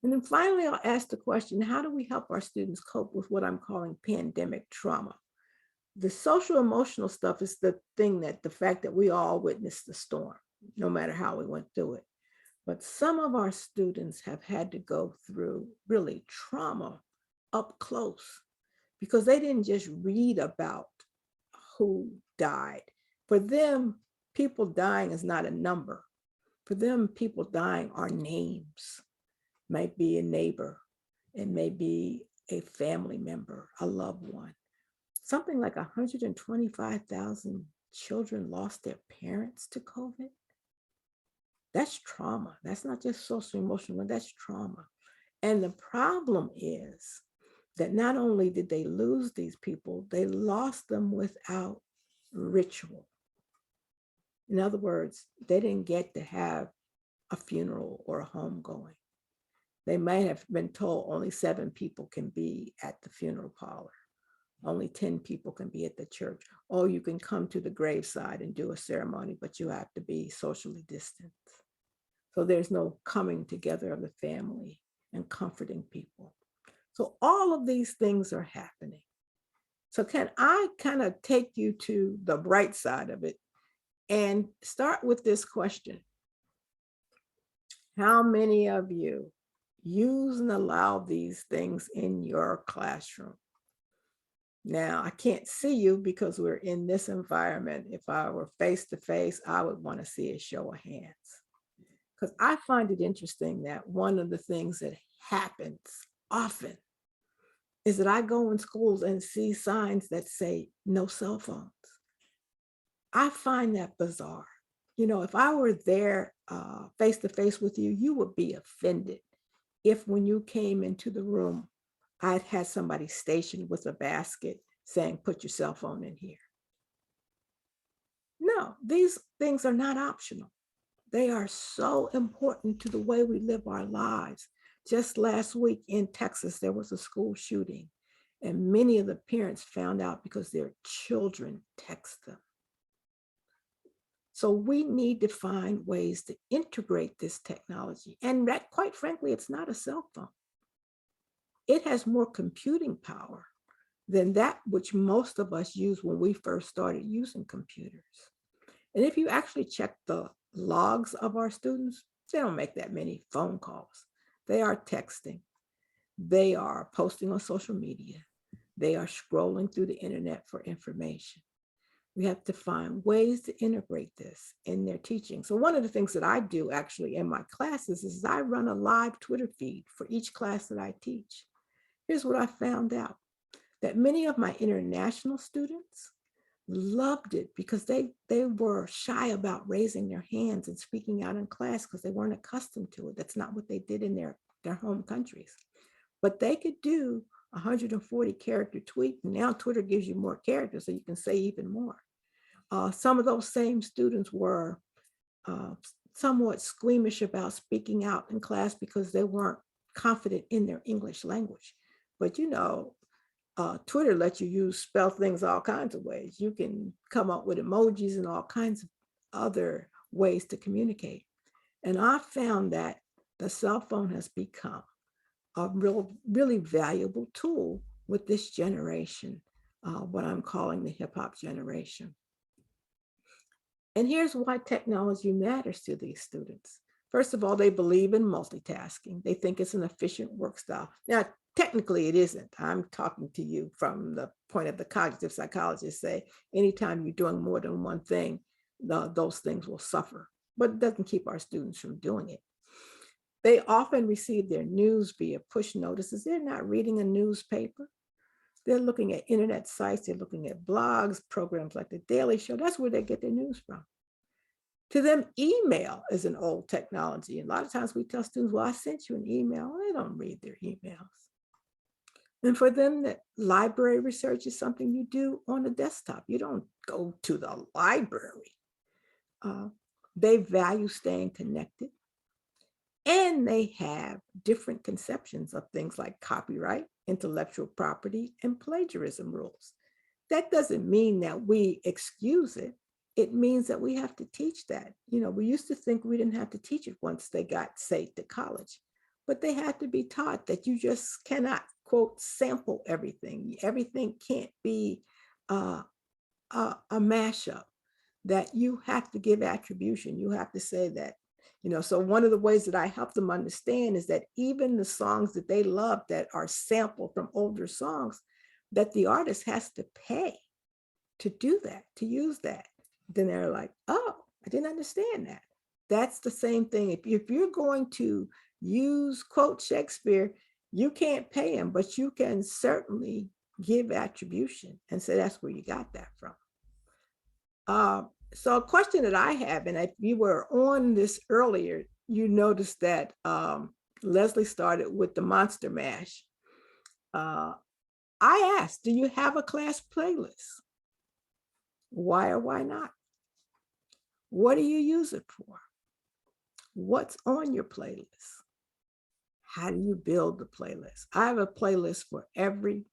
[SPEAKER 3] And then finally, I'll ask the question, how do we help our students cope with what I'm calling pandemic trauma? The social emotional stuff is the thing that the fact that we all witnessed the storm, no matter how we went through it. But some of our students have had to go through really trauma up close because they didn't just read about who died. For them, people dying is not a number. For them, people dying are names. Might be a neighbor, it may be a family member, a loved one. Something like 125,000 children lost their parents to COVID. That's trauma. That's not just social emotional, that's trauma. And the problem is that not only did they lose these people, they lost them without ritual. In other words, they didn't get to have a funeral or a homegoing. They might have been told only 7 people can be at the funeral parlor. Only 10 people can be at the church. Or you can come to the graveside and do a ceremony, but you have to be socially distant. So there's no coming together of the family and comforting people. So all of these things are happening. So can I kind of take you to the bright side of it and start with this question? How many of you use and allow these things in your classroom? Now, I can't see you because we're in this environment. If I were face to face, I would want to see a show of hands. Because I find it interesting that one of the things that happens often is that I go in schools and see signs that say no cell phones. I find that bizarre. You know, if I were there face to face with you, you would be offended if when you came into the room, I'd had somebody stationed with a basket saying, put your cell phone in here. No, these things are not optional. They are so important to the way we live our lives. Just last week in Texas, there was a school shooting, and many of the parents found out because their children text them. So we need to find ways to integrate this technology. And that, quite frankly, it's not a cell phone. It has more computing power than that which most of us used when we first started using computers. And if you actually check the logs of our students, they don't make that many phone calls. They are texting. They are posting on social media. They are scrolling through the internet for information. We have to find ways to integrate this in their teaching. So one of the things that I do actually in my classes is I run a live Twitter feed for each class that I teach. Here's what I found out, that many of my international students loved it because they were shy about raising their hands and speaking out in class because they weren't accustomed to it. That's not what they did in their home countries. But they could do 140 character tweet. Now Twitter gives you more characters, so you can say even more. Some of those same students were somewhat squeamish about speaking out in class because they weren't confident in their English language. But you know, Twitter lets you spell things all kinds of ways. You can come up with emojis and all kinds of other ways to communicate. And I found that the cell phone has become a really valuable tool with this generation, what I'm calling the hip hop generation. And here's why technology matters to these students. First of all, they believe in multitasking. They think it's an efficient work style. Now, technically it isn't. I'm talking to you from the point of the cognitive psychologists say, anytime you're doing more than one thing, those things will suffer, but it doesn't keep our students from doing it. They often receive their news via push notices. They're not reading a newspaper. They're looking at internet sites. They're looking at blogs, programs like The Daily Show. That's where they get their news from. To them, email is an old technology. And a lot of times we tell students, well, I sent you an email. They don't read their emails. And for them, that library research is something you do on the desktop. You don't go to the library. They value staying connected. And they have different conceptions of things like copyright, intellectual property, and plagiarism rules. That doesn't mean that we excuse it. It means that we have to teach that. You know, we used to think we didn't have to teach it once they got, say, to college, but they had to be taught that you just cannot, quote, sample everything. Everything can't be a mashup, that you have to give attribution. You have to say that, you know, so one of the ways that I help them understand is that even the songs that they love that are sampled from older songs, that the artist has to pay to do that, to use that. Then they're like, oh, I didn't understand that. That's the same thing. If you're going to use, quote, Shakespeare, you can't pay him, but you can certainly give attribution and say that's where you got that from. So a question that I have, and if you were on this earlier, you noticed that Leslie started with the Monster Mash. I asked, do you have a class playlist? Why or why not? What do you use it for? What's on your playlist? How do you build the playlist? I have a playlist for every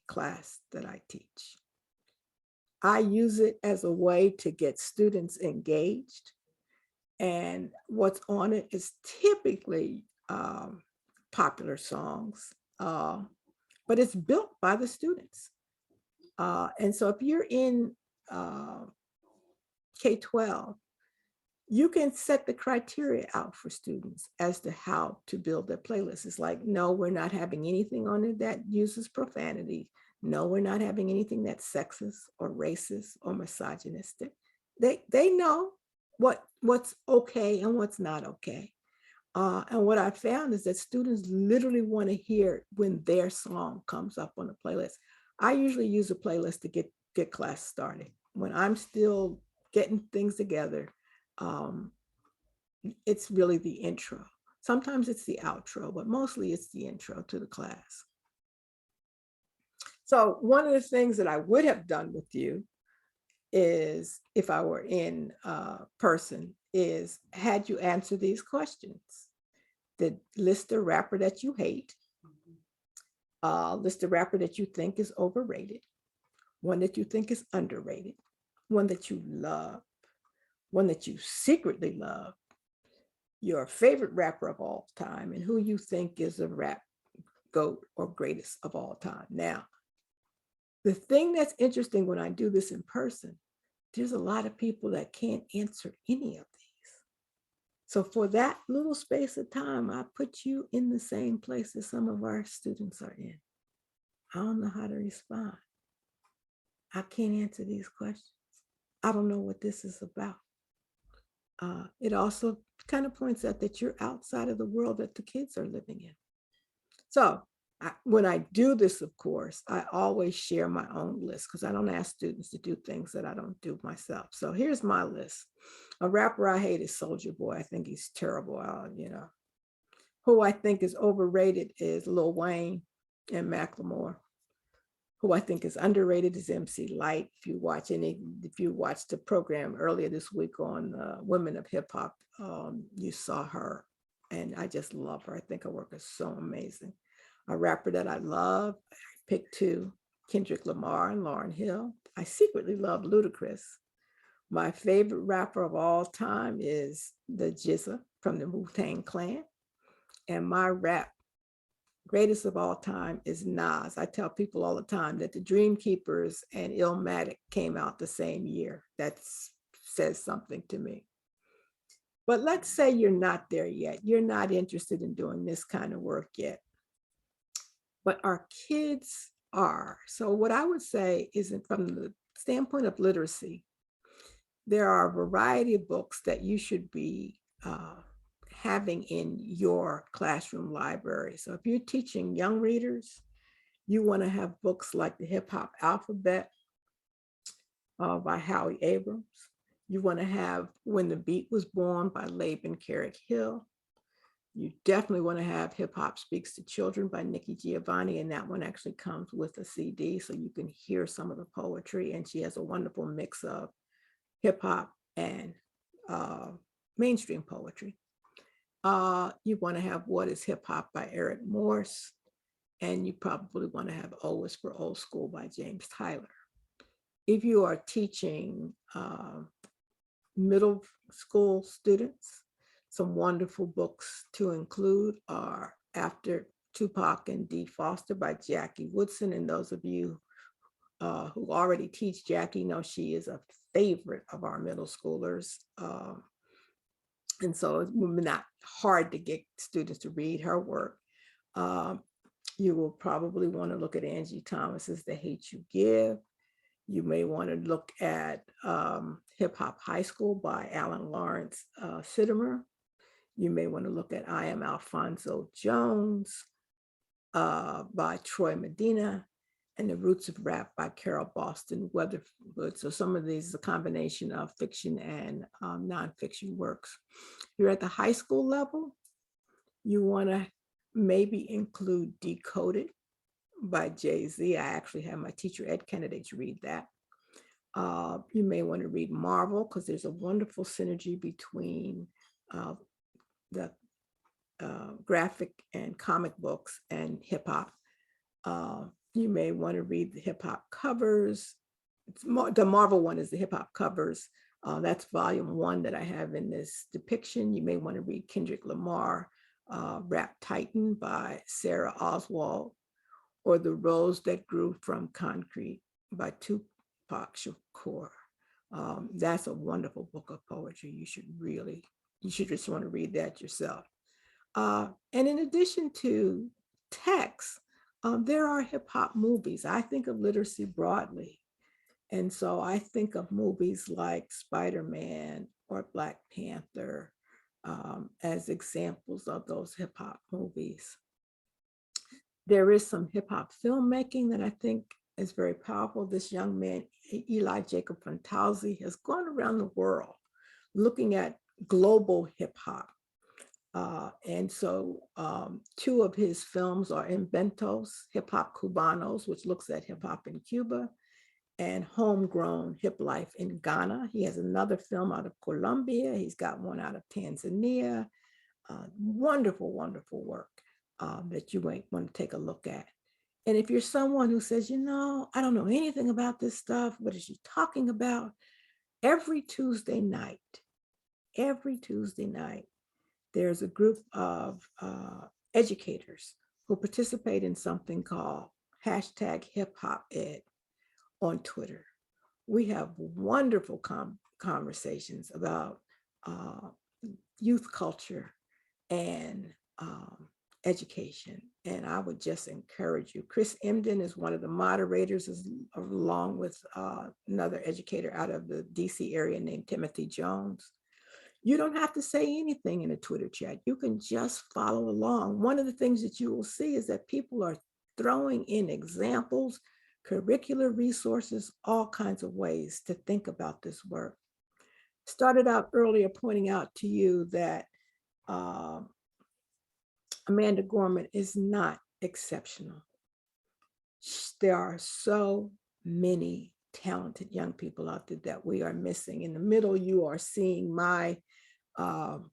[SPEAKER 3] class that I teach. I use it as a way to get students engaged. And what's on it is typically popular songs, but it's built by the students. And so if you're in K-12, you can set the criteria out for students as to how to build their playlist. It's like, no, we're not having anything on it that uses profanity. No, we're not having anything that's sexist or racist or misogynistic. They know what's okay and what's not okay. And what I found is that students literally want to hear when their song comes up on the playlist. I usually use a playlist to get class started. When I'm still getting things together, it's really the intro. Sometimes it's the outro, but mostly it's the intro to the class. So one of the things that I would have done with you is, if I were in person, is had you answer these questions. List a rapper that you hate, list a rapper that you think is overrated, one that you think is underrated, one that you love, one that you secretly love, your favorite rapper of all time, and who you think is a rap GOAT or greatest of all time. Now, the thing that's interesting when I do this in person, there's a lot of people that can't answer any of these. So for that little space of time, I put you in the same place that some of our students are in. I don't know how to respond. I can't answer these questions. I don't know what this is about. It also kind of points out that you're outside of the world that the kids are living in. So when I do this, of course, I always share my own list because I don't ask students to do things that I don't do myself. So here's my list. A rapper I hate is Soulja Boy. I think he's terrible. You know, who I think is overrated is Lil Wayne and Macklemore. Who I think is underrated is MC Lyte. If you watched the program earlier this week on Women of Hip Hop, you saw her, and I just love her. I think her work is so amazing. A rapper that I love, I picked two, Kendrick Lamar and Lauryn Hill. I secretly love Ludacris. My favorite rapper of all time is the GZA from the Wu-Tang Clan. And my rap greatest of all time is Nas. I tell people all the time that the Dream Keepers and Illmatic came out the same year. That says something to me. But let's say you're not there yet. You're not interested in doing this kind of work yet. but our kids are. So what I would say is from the standpoint of literacy, there are a variety of books that you should be having in your classroom library. So if you're teaching young readers, you want to have books like The Hip Hop Alphabet by Howie Abrams. You want to have When the Beat Was Born by Laban Carrick Hill. You definitely want to have Hip Hop Speaks to Children by Nikki Giovanni, and that one actually comes with a CD, so you can hear some of the poetry, and she has a wonderful mix of hip hop and mainstream poetry. You want to have What is Hip Hop by Eric Morse, and you probably want to have O is for Old School by James Tyler. If you are teaching middle school students, some wonderful books to include are After Tupac and Dee Foster by Jackie Woodson. And those of you who already teach Jackie know she is a favorite of our middle schoolers. And so it's not hard to get students to read her work. You will probably want to look at Angie Thomas's The Hate U Give. You may want to look at Hip Hop High School by Alan Lawrence Sidemer. You may want to look at I Am Alfonso Jones by Troy Medina, and The Roots of Rap by Carol Boston Weatherwood. So some of these is a combination of fiction and nonfiction works. You're at the high school level, you want to maybe include Decoded by Jay-Z. I actually have my teacher ed candidates read that. You may want to read Marvel, because there's a wonderful synergy between the graphic and comic books and hip hop. You may want to read the hip hop covers. The Marvel one is the hip hop covers. That's volume 1 that I have in this depiction. You may want to read Kendrick Lamar, Rap Titan by Sarah Oswald, or The Rose That Grew from Concrete by Tupac Shakur. That's a wonderful book of poetry. You should just want to read that yourself. And in addition to text, there are hip hop movies. I think of literacy broadly. And so I think of movies like Spider-Man or Black Panther as examples of those hip hop movies. There is some hip hop filmmaking that I think is very powerful. This young man, Eli Jacob Fantazzi, has gone around the world looking at global hip hop. And so 2 of his films are Inventos, Hip Hop Cubanos, which looks at hip hop in Cuba, and Homegrown Hip Life in Ghana. He has another film out of Colombia. He's got one out of Tanzania. Wonderful, wonderful work that you might want to take a look at. And if you're someone who says, I don't know anything about this stuff, what is she talking about? Every Tuesday night, there's a group of educators who participate in something called #HipHopEd on Twitter. We have wonderful conversations about youth culture and education. And I would just encourage you. Chris Emden is one of the moderators, along with another educator out of the DC area named Timothy Jones. You don't have to say anything in a Twitter chat. You can just follow along. One of the things that you will see is that people are throwing in examples, curricular resources, all kinds of ways to think about this work. Started out earlier pointing out to you that Amanda Gorman is not exceptional. There are so many talented young people out there that we are missing. In the middle, you are seeing my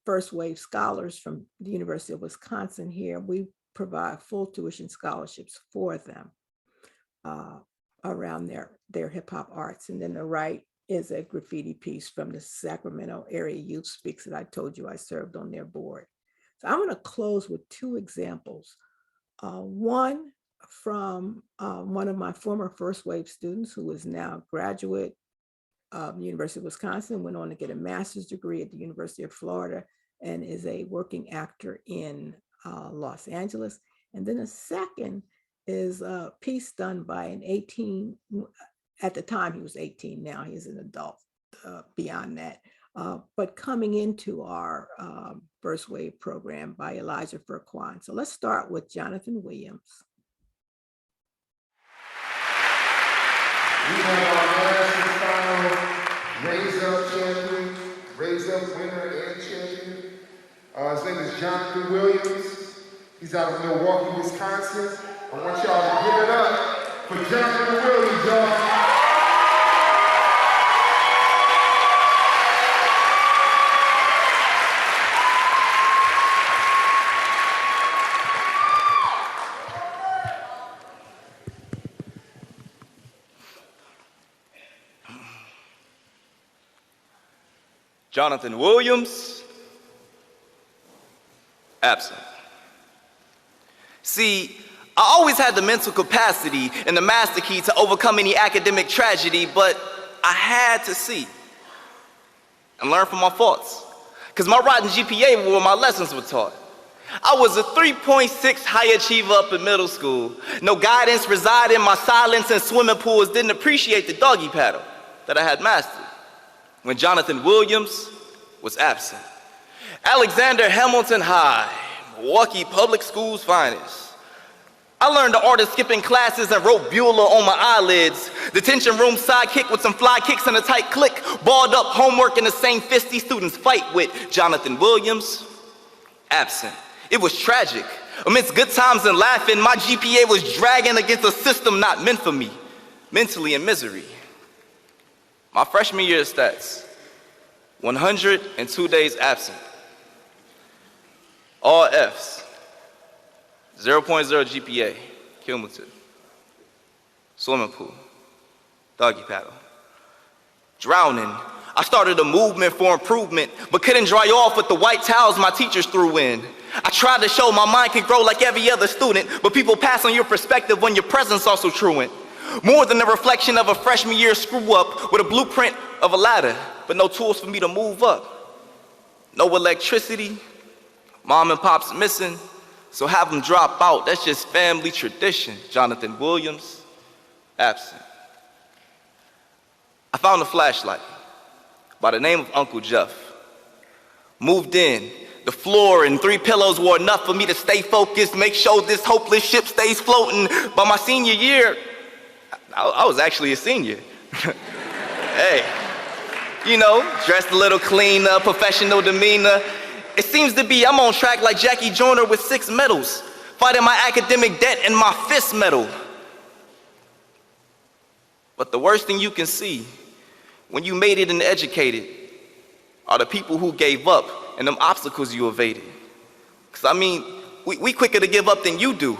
[SPEAKER 3] first wave scholars from the University of Wisconsin here. We provide full tuition scholarships for them around their hip hop arts. And then the right is a graffiti piece from the Sacramento Area Youth Speaks that I told you I served on their board. So I'm going to close with 2 examples. One from one of my former first wave students who is now a graduate of the University of Wisconsin, went on to get a master's degree at the University of Florida, and is a working actor in Los Angeles. And then a second is a piece done by an 18, at the time he was 18, now he's an adult beyond that, but coming into our First Wave program by Elijah Furquan. So let's start with Jonathan Williams.
[SPEAKER 8] We have our national final Raise Up champion, Raise Up winner and champion. His name is Jonathan Williams. He's out of Milwaukee, Wisconsin. I want y'all to give it up for Jonathan Williams, y'all.
[SPEAKER 9] Jonathan Williams, absent. See, I always had the mental capacity and the master key to overcome any academic tragedy, but I had to see and learn from my faults, because my rotten GPA were where my lessons were taught. I was a 3.6 high achiever up in middle school. No guidance resided in my silence, and swimming pools didn't appreciate the doggy paddle that I had mastered when Jonathan Williams was absent. Alexander Hamilton High, Milwaukee Public Schools finest. I learned the art of skipping classes and wrote Bueller on my eyelids. Detention room sidekick with some fly kicks and a tight click. Balled up homework in the same fist these students fight with. Jonathan Williams, absent. It was tragic. Amidst good times and laughing, my GPA was dragging against a system not meant for me, mentally in misery. My freshman year stats, 102 days absent. All Fs, 0.0 GPA, cumulative. Swimming pool, doggy paddle. Drowning. I started a movement for improvement, but couldn't dry off with the white towels my teachers threw in. I tried to show my mind could grow like every other student, but people pass on your perspective when your presence also truant. More than a reflection of a freshman year screw up with a blueprint of a ladder, but no tools for me to move up. No electricity, mom and pop's missing, so have them drop out. That's just family tradition. Jonathan Williams, absent. I found a flashlight by the name of Uncle Jeff. Moved in. The floor and 3 pillows were enough for me to stay focused, make sure this hopeless ship stays floating. By my senior year, I was actually a senior. Hey, you know, dressed a little cleaner, professional demeanor. It seems to be I'm on track like Jackie Joyner with 6 medals, fighting my academic debt and my fist medal. But the worst thing you can see when you made it and educated are the people who gave up and them obstacles you evaded. Because I mean, we quicker to give up than you do.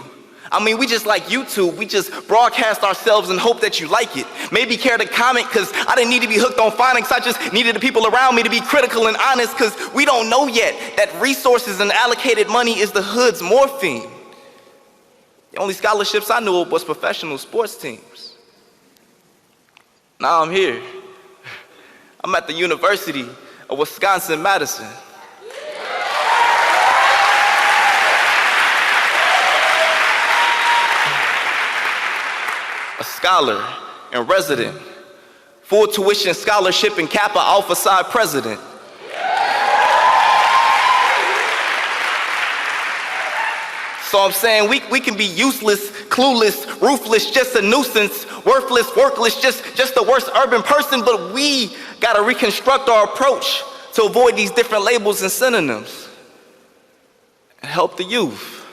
[SPEAKER 9] I mean, we just like YouTube, we just broadcast ourselves and hope that you like it. Maybe care to comment, because I didn't need to be hooked on phonics, I just needed the people around me to be critical and honest, because we don't know yet that resources and allocated money is the hood's morphine. The only scholarships I knew of was professional sports teams. Now I'm here. I'm at the University of Wisconsin-Madison. A scholar and resident, full tuition scholarship and Kappa Alpha Psi president. So I'm saying we can be useless, clueless, ruthless, just a nuisance, worthless, workless, just the worst urban person, but we gotta reconstruct our approach to avoid these different labels and synonyms and help the youth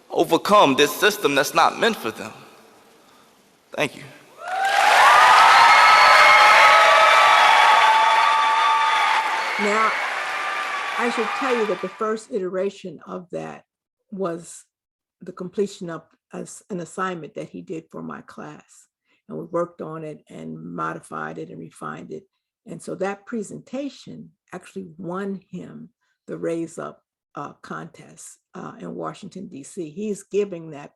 [SPEAKER 9] overcome this system that's not meant for them. Thank you.
[SPEAKER 3] Now, I should tell you that the first iteration of that was the completion of an assignment that he did for my class. And we worked on it and modified it and refined it. And so that presentation actually won him the Raise Up contest in Washington, D.C. He's giving that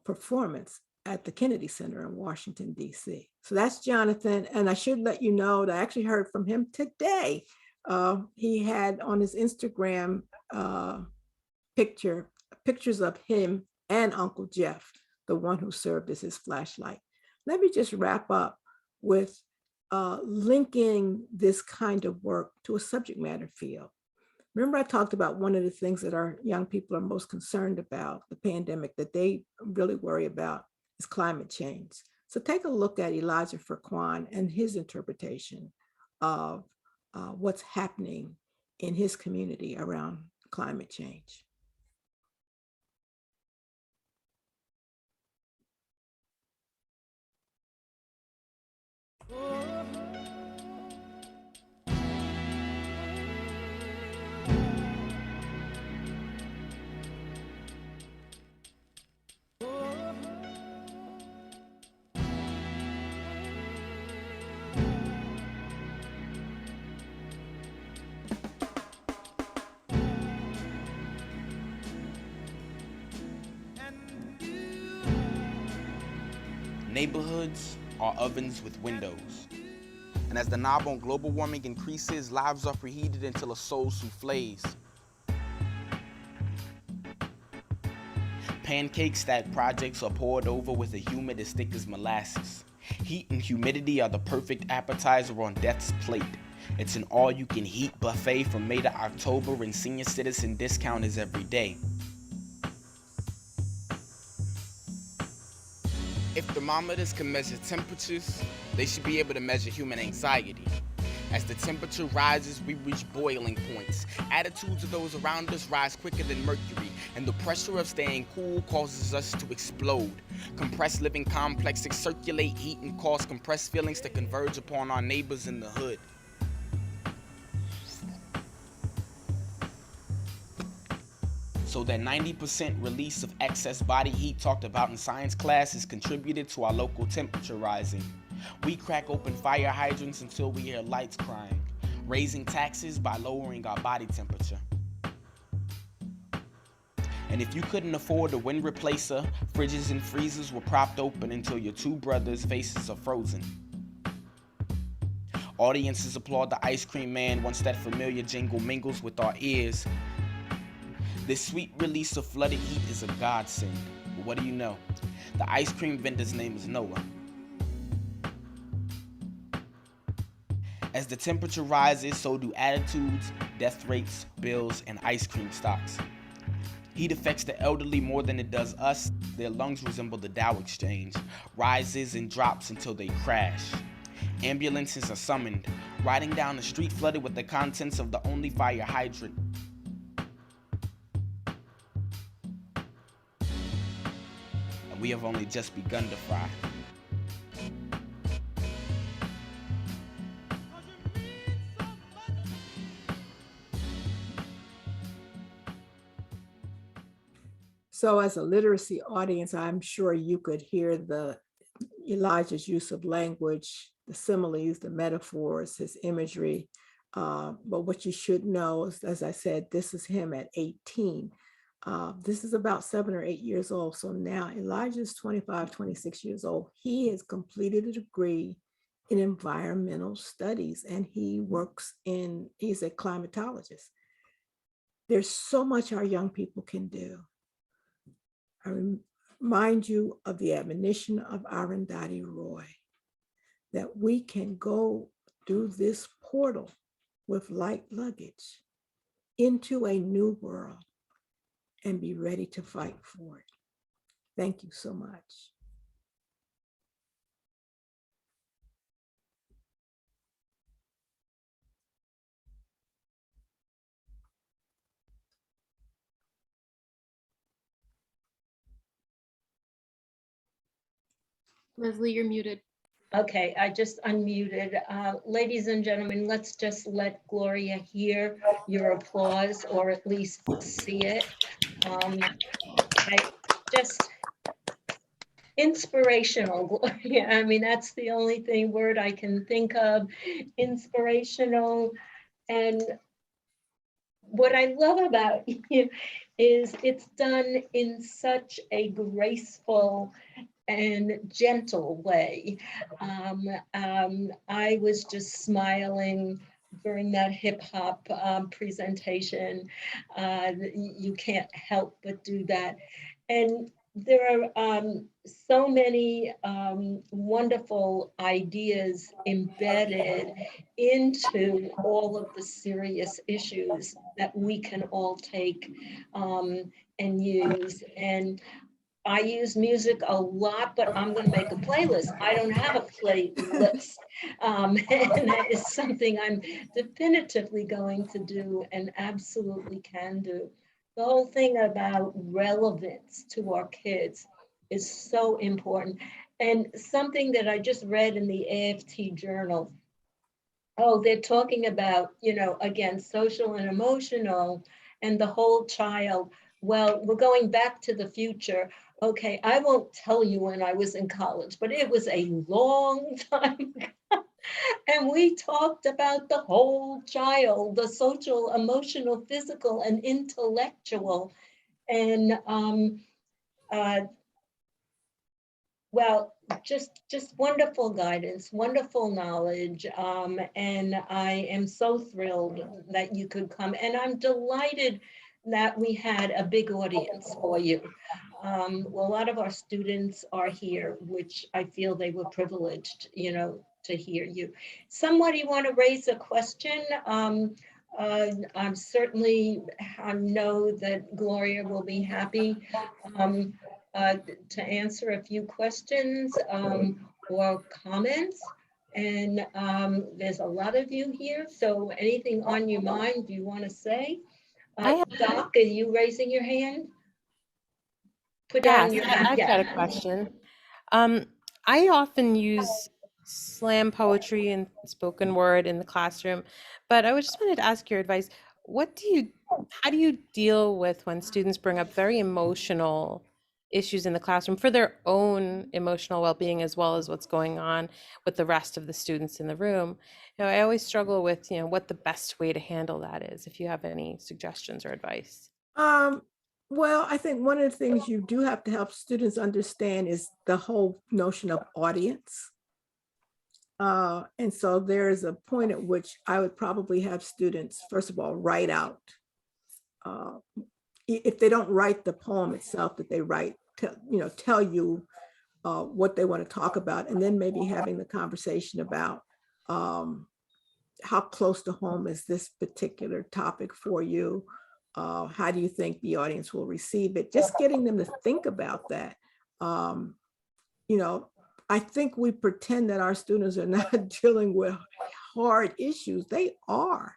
[SPEAKER 3] performance at the Kennedy Center in Washington, D.C. So that's Jonathan. And I should let you know that I actually heard from him today. He had on his Instagram pictures of him and Uncle Jeff, the one who served as his flashlight. Let me just wrap up with linking this kind of work to a subject matter field. Remember, I talked about one of the things that our young people are most concerned about, the pandemic, that they really worry about is climate change. So take a look at Elijah Furquan and his interpretation of what's happening in his community around climate change.
[SPEAKER 10] Neighborhoods are ovens with windows. And as the knob on global warming increases, lives are preheated until a soul souffles. Pancake stack projects are poured over with a humid as thick as molasses. Heat and humidity are the perfect appetizer on death's plate. It's an all-you-can-eat buffet from May to October, and senior citizen discount is every day. If thermometers can measure temperatures, they should be able to measure human anxiety. As the temperature rises, we reach boiling points. Attitudes of those around us rise quicker than mercury, and the pressure of staying cool causes us to explode. Compressed living complexes circulate heat and cause compressed feelings to converge upon our neighbors in the hood. So that 90% release of excess body heat talked about in science class is contributed to our local temperature rising. We crack open fire hydrants until we hear lights crying, raising taxes by lowering our body temperature. And if you couldn't afford a wind replacer, fridges and freezers were propped open until your two brothers' faces are frozen. Audiences applaud the ice cream man once that familiar jingle mingles with our ears. This sweet release of flooded heat is a godsend. But what do you know? The ice cream vendor's name is Noah. As the temperature rises, so do attitudes, death rates, bills, and ice cream stocks. Heat affects the elderly more than it does us. Their lungs resemble the Dow Exchange, rises and drops until they crash. Ambulances are summoned, riding down the street flooded with the contents of the only fire hydrant. And we have only just begun to fry.
[SPEAKER 3] So as a literacy audience, I'm sure you could hear Elijah's use of language, the similes, the metaphors, his imagery. But what you should know is, as I said, this is him at 18. This is about 7 or 8 years old. So now Elijah's 25, 26 years old. He has completed a degree in environmental studies, and he's a climatologist. There's so much our young people can do. I remind you of the admonition of Arundhati Roy, that we can go through this portal with light luggage into a new world and be ready to fight for it. Thank you so much.
[SPEAKER 7] Leslie, you're muted.
[SPEAKER 2] Okay, I just unmuted. Ladies and gentlemen, let's just let Gloria hear your applause, or at least see it. Inspirational, Gloria. I mean, that's the only word I can think of. Inspirational. And what I love about you is it's done in such a graceful and gentle way. I was just smiling during that hip hop presentation. You can't help but do that. And there are so many wonderful ideas embedded into all of the serious issues that we can all take and use. And I use music a lot, but I'm going to make a playlist. I don't have a playlist. And that is something I'm definitively going to do and absolutely can do. The whole thing about relevance to our kids is so important. And something that I just read in the AFT journal, oh, they're talking about, again, social and emotional and the whole child. Well, we're going back to the future. Okay, I won't tell you when I was in college, but it was a long time ago. And we talked about the whole child, the social, emotional, physical, and intellectual. And well, just wonderful guidance, wonderful knowledge. And I am so thrilled that you could come. And I'm delighted that we had a big audience for you. Well, a lot of our students are here, which I feel they were privileged, to hear you. Somebody want to raise a question? I'm certainly, I know that Gloria will be happy to answer a few questions or comments. And there's a lot of you here, so anything on your mind you want to say? Doc, are you raising your hand? Put down your hand.
[SPEAKER 4] I've got a question. I often use slam poetry and spoken word in the classroom, but I just wanted to ask your advice. How do you deal with when students bring up very emotional issues in the classroom for their own emotional well-being, as well as what's going on with the rest of the students in the room? I always struggle with, what the best way to handle that is, if you have any suggestions or advice.
[SPEAKER 3] Well, I think one of the things you do have to help students understand is the whole notion of audience. And so there is a point at which I would probably have students, first of all, write out. If they don't write the poem itself, that they write, tell you what they want to talk about, and then maybe having the conversation about how close to home is this particular topic for you? How do you think the audience will receive it? Just getting them to think about that. I think we pretend that our students are not dealing with hard issues. They are.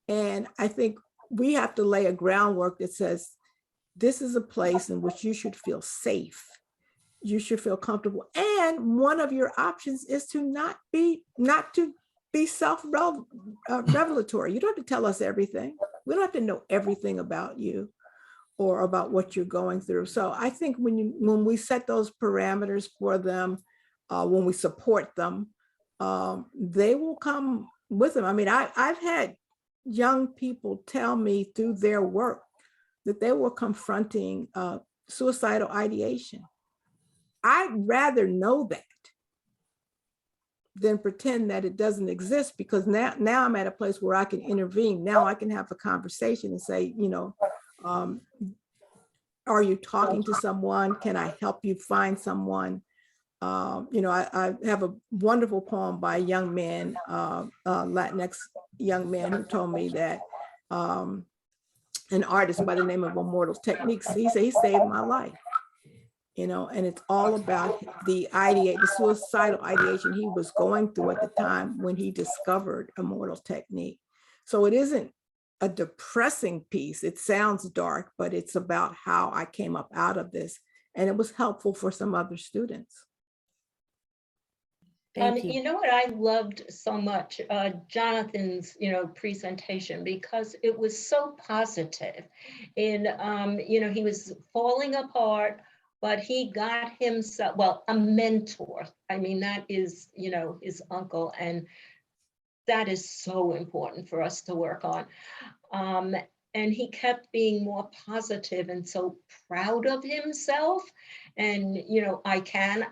[SPEAKER 3] And I think we have to lay a groundwork that says, this is a place in which you should feel safe. You should feel comfortable. And one of your options is to not be self-revelatory. You don't have to tell us everything. We don't have to know everything about you or about what you're going through. So I think when we set those parameters for them, when we support them, they will come with them. I mean, I've had young people tell me through their work that they were confronting suicidal ideation. I'd rather know that than pretend that it doesn't exist, because now I'm at a place where I can intervene. Now I can have a conversation and say, are you talking to someone? Can I help you find someone? I have a wonderful poem by a young man, Latinx young man, who told me that an artist by the name of Immortal Techniques, he said he saved my life. And it's all about the suicidal ideation he was going through at the time when he discovered Immortal Technique. So it isn't a depressing piece. It sounds dark, but it's about how I came up out of this. And it was helpful for some other students.
[SPEAKER 4] Thank you.
[SPEAKER 2] You know what I loved so much? Jonathan's, presentation, because it was so positive. And, he was falling apart, but he got himself, a mentor. I mean, that is, his uncle, and that is so important for us to work on. And he kept being more positive and so proud of himself. And, I can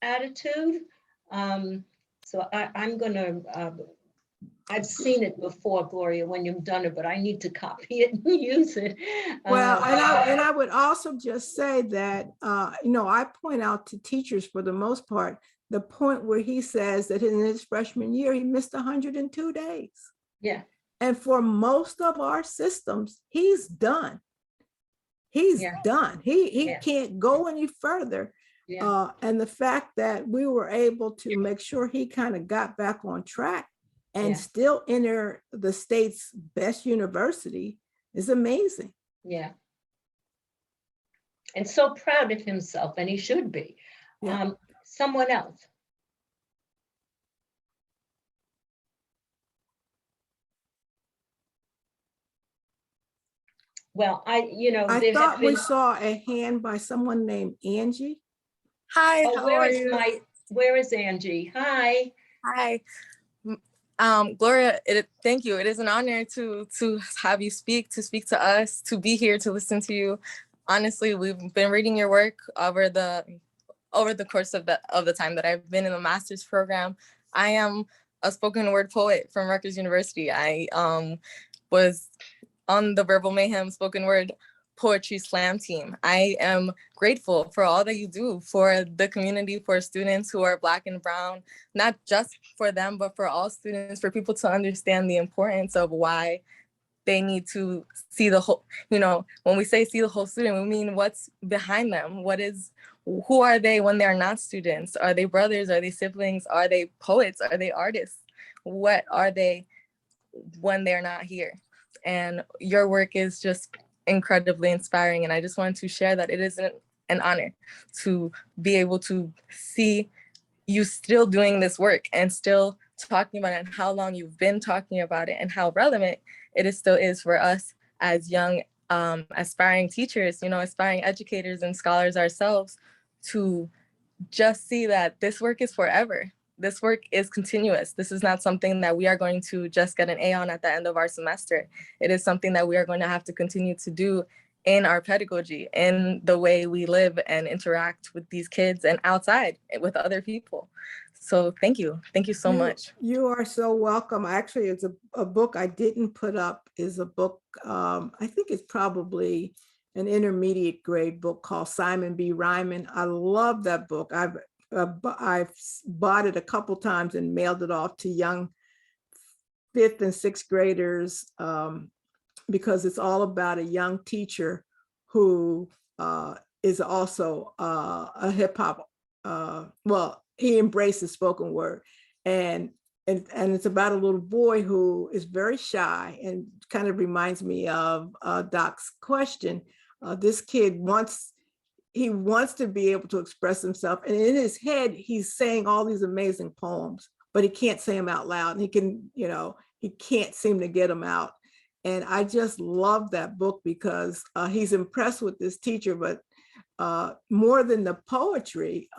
[SPEAKER 2] attitude. So I'm going to I've seen it before, Gloria, when you've done it, but I need to copy it and use it.
[SPEAKER 3] Well, and I would also just say that, I point out to teachers for the most part, the point where he says that in his freshman year, he missed 102 days.
[SPEAKER 2] Yeah.
[SPEAKER 3] And for most of our systems, he's done. He's done. He can't go any further.
[SPEAKER 2] Yeah.
[SPEAKER 3] And the fact that we were able to make sure he kind of got back on track and still enter the state's best university is amazing.
[SPEAKER 2] Yeah. And so proud of himself, and he should be.
[SPEAKER 3] Yeah.
[SPEAKER 2] Someone else. Well,
[SPEAKER 3] I thought we saw a hand by someone named Angie.
[SPEAKER 11] Hi, how are you?
[SPEAKER 2] Where is Angie? Hi.
[SPEAKER 11] Hi. Gloria, thank you. It is an honor to have you speak to us, to be here, to listen to you. Honestly, we've been reading your work over the course of the time that I've been in the master's program. I am a spoken word poet from Rutgers University. I was on the Verbal Mayhem spoken word poetry slam team. I am grateful for all that you do for the community, for students who are Black and Brown, not just for them, but for all students, for people to understand the importance of why they need to see the whole, when we say see the whole student, we mean what's behind them. Who are they when they're not students? Are they brothers? Are they siblings? Are they poets? Are they artists? What are they when they're not here? And your work is just incredibly inspiring. And I just wanted to share that it is an honor to be able to see you still doing this work and still talking about it, and how long you've been talking about it, and how relevant it still is for us as young aspiring teachers, aspiring educators and scholars ourselves, to just see that this work is forever. This work is continuous. This is not something that we are going to just get an A on at the end of our semester. It is something that we are going to have to continue to do in our pedagogy, in the way we live and interact with these kids and outside with other people. So thank you. Thank you so much.
[SPEAKER 3] You are so welcome. Actually, it's a book I didn't put up, is a book, I think it's probably an intermediate grade book called Simon B. Ryman. I love that book. I've bought it a couple times and mailed it off to young 5th and 6th graders, because it's all about a young teacher who is also a hip hop. He embraces spoken word, and it's about a little boy who is very shy, and kind of reminds me of Doc's question. This kid wants to be able to express himself, and in his head he's saying all these amazing poems, but he can't say them out loud, and he can't seem to get them out. And I just love that book because he's impressed with this teacher, but more than the poetry,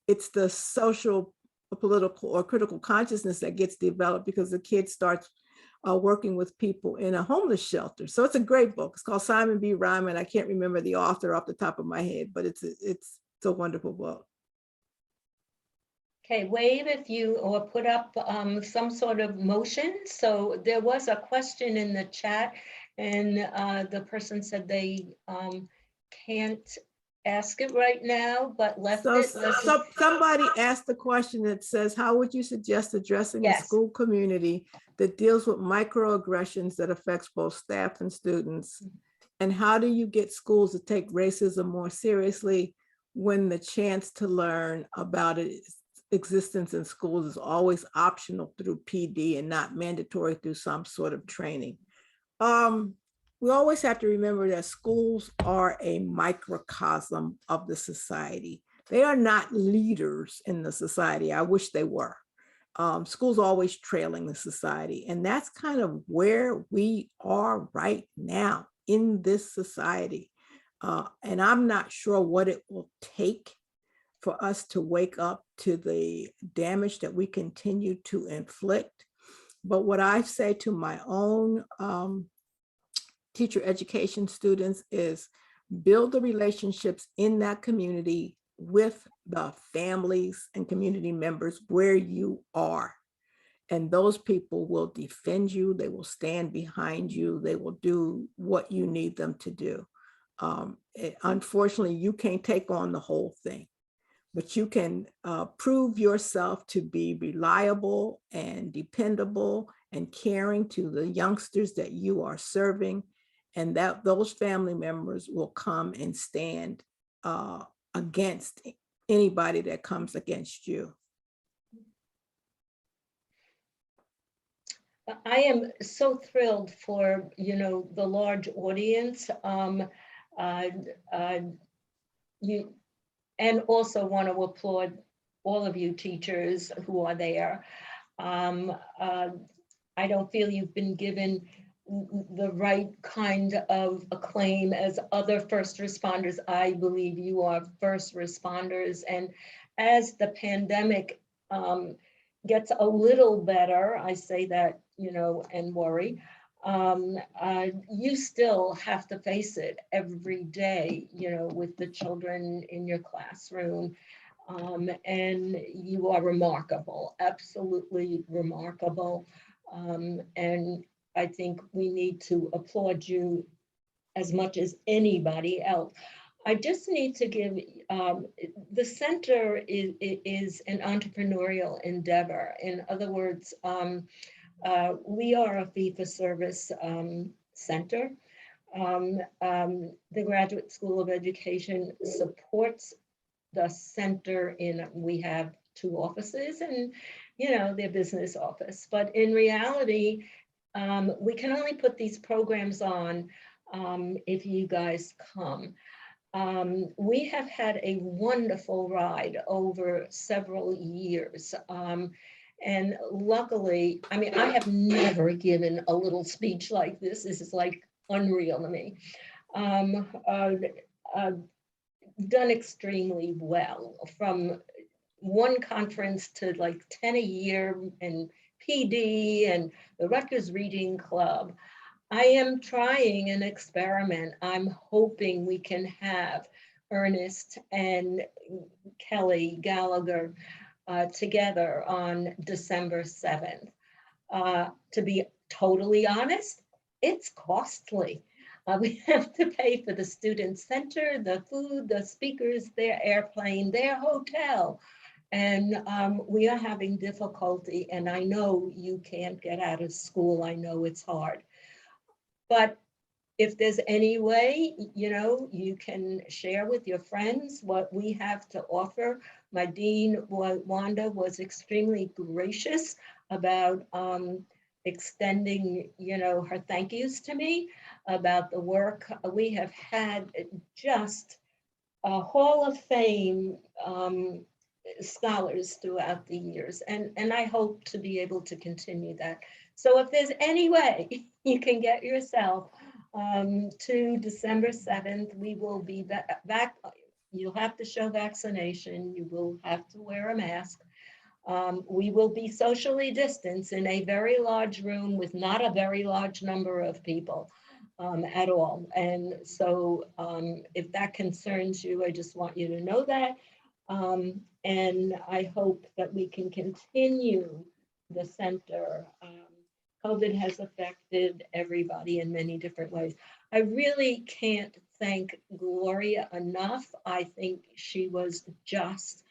[SPEAKER 3] it's the social, political, or critical consciousness that gets developed because the kid starts working with people in a homeless shelter. So it's a great book. It's called Simon B. Ryman. I can't remember the author off the top of my head, but it's a wonderful book.
[SPEAKER 2] Okay, wave if you, or put up some sort of motion. So there was a question in the chat, and the person said they can't ask it right now, but left it.
[SPEAKER 3] So somebody asked the question that says, how would you suggest addressing a school community that deals with microaggressions that affects both staff and students? And how do you get schools to take racism more seriously when the chance to learn about its existence in schools is always optional through PD and not mandatory through some sort of training? We always have to remember that schools are a microcosm of the society. They are not leaders in the society. I wish they were. Schools are always trailing the society. And that's kind of where we are right now in this society. And I'm not sure what it will take for us to wake up to the damage that we continue to inflict. But what I say to my own teacher education students is build the relationships in that community with the families and community members where you are. And those people will defend you. They will stand behind you. They will do what you need them to do. Unfortunately, you can't take on the whole thing, but you can prove yourself to be reliable and dependable and caring to the youngsters that you are serving, and that those family members will come and stand against anybody that comes against you.
[SPEAKER 2] I am so thrilled for, the large audience. You and also want to applaud all of you teachers who are there. I don't feel you've been given the right kind of acclaim as other first responders. I believe you are first responders. And as the pandemic gets a little better, I say that, and worry, you still have to face it every day, with the children in your classroom. And you are remarkable, absolutely remarkable. And I think we need to applaud you as much as anybody else. I just need to give, the center is an entrepreneurial endeavor. In other words, we are a fee-for-service center. The Graduate School of Education supports the center we have 2 offices and, their business office. But in reality, we can only put these programs on if you guys come. We have had a wonderful ride over several years. And luckily, I have never given a little speech like this. This is like unreal to me. Done extremely well, from one conference to like 10 a year, and PD and the Rutgers Reading Club. I am trying an experiment. I'm hoping we can have Ernest and Kelly Gallagher together on December 7th. To be totally honest, it's costly. We have to pay for the student center, the food, the speakers, their airplane, their hotel. And we are having difficulty, and I know you can't get out of school. I know it's hard. But if there's any way, you can share with your friends what we have to offer. My dean, Wanda, was extremely gracious about extending, her thank yous to me about the work. We have had just a Hall of Fame scholars throughout the years, and I hope to be able to continue that. So if there's any way you can get yourself to December 7th, we will be back. You'll have to show vaccination. You will have to wear a mask. We will be socially distanced in a very large room with not a very large number of people at all. And so if that concerns you, I just want you to know that. And I hope that we can continue the center. COVID has affected everybody in many different ways. I really can't thank Gloria enough. I think she was just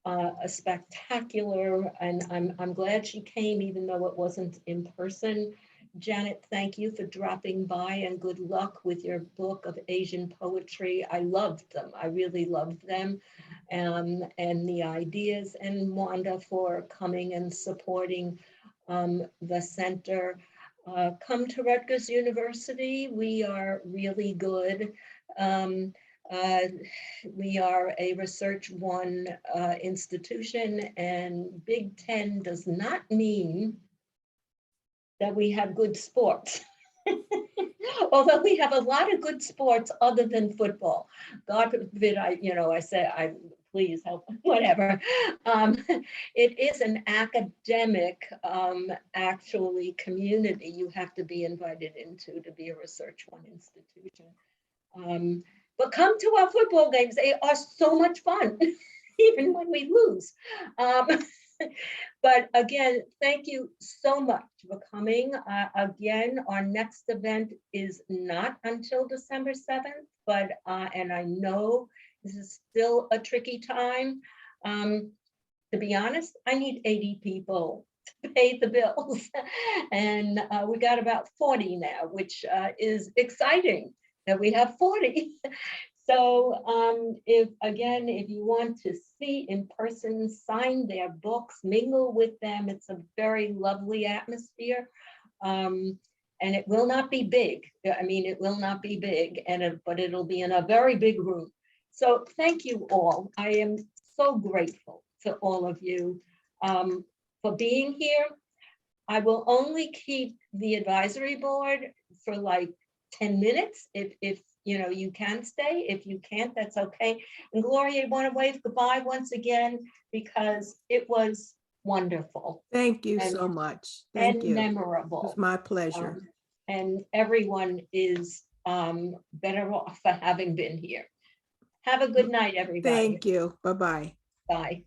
[SPEAKER 2] a spectacular, and I'm glad she came, even though it wasn't in person. Janet, thank you for dropping by, and good luck with your book of Asian poetry. I loved them. I really loved them, and the ideas, and Wanda for coming and supporting the center. Come to Rutgers University. We are really good. We are a Research 1 institution, and Big Ten does not mean that we have good sports. Although we have a lot of good sports other than football. God forbid, I say, please help, whatever. It is an academic, actually, community you have to be invited into to be a Research 1 institution. But come to our football games. They are so much fun, even when we lose. But again, thank you so much for coming. Again, our next event is not until December 7th, but, and I know this is still a tricky time. To be honest, I need 80 people to pay the bills. And we got about 40 now, which is exciting that we have 40. So if you want to see in person, sign their books, mingle with them, it's a very lovely atmosphere. And it will not be big. I mean, it will not be big, but it'll be in a very big room. So thank you all. I am so grateful to all of you for being here. I will only keep the advisory board for like 10 minutes if you can stay. If you can't, that's okay. And Gloria, I want to wave goodbye once again because it was wonderful.
[SPEAKER 3] Thank you so much. Thank you.
[SPEAKER 2] Memorable.
[SPEAKER 3] It was my pleasure.
[SPEAKER 2] And everyone is better off for having been here. Have a good night, everybody.
[SPEAKER 3] Thank you. Bye-bye.
[SPEAKER 2] Bye.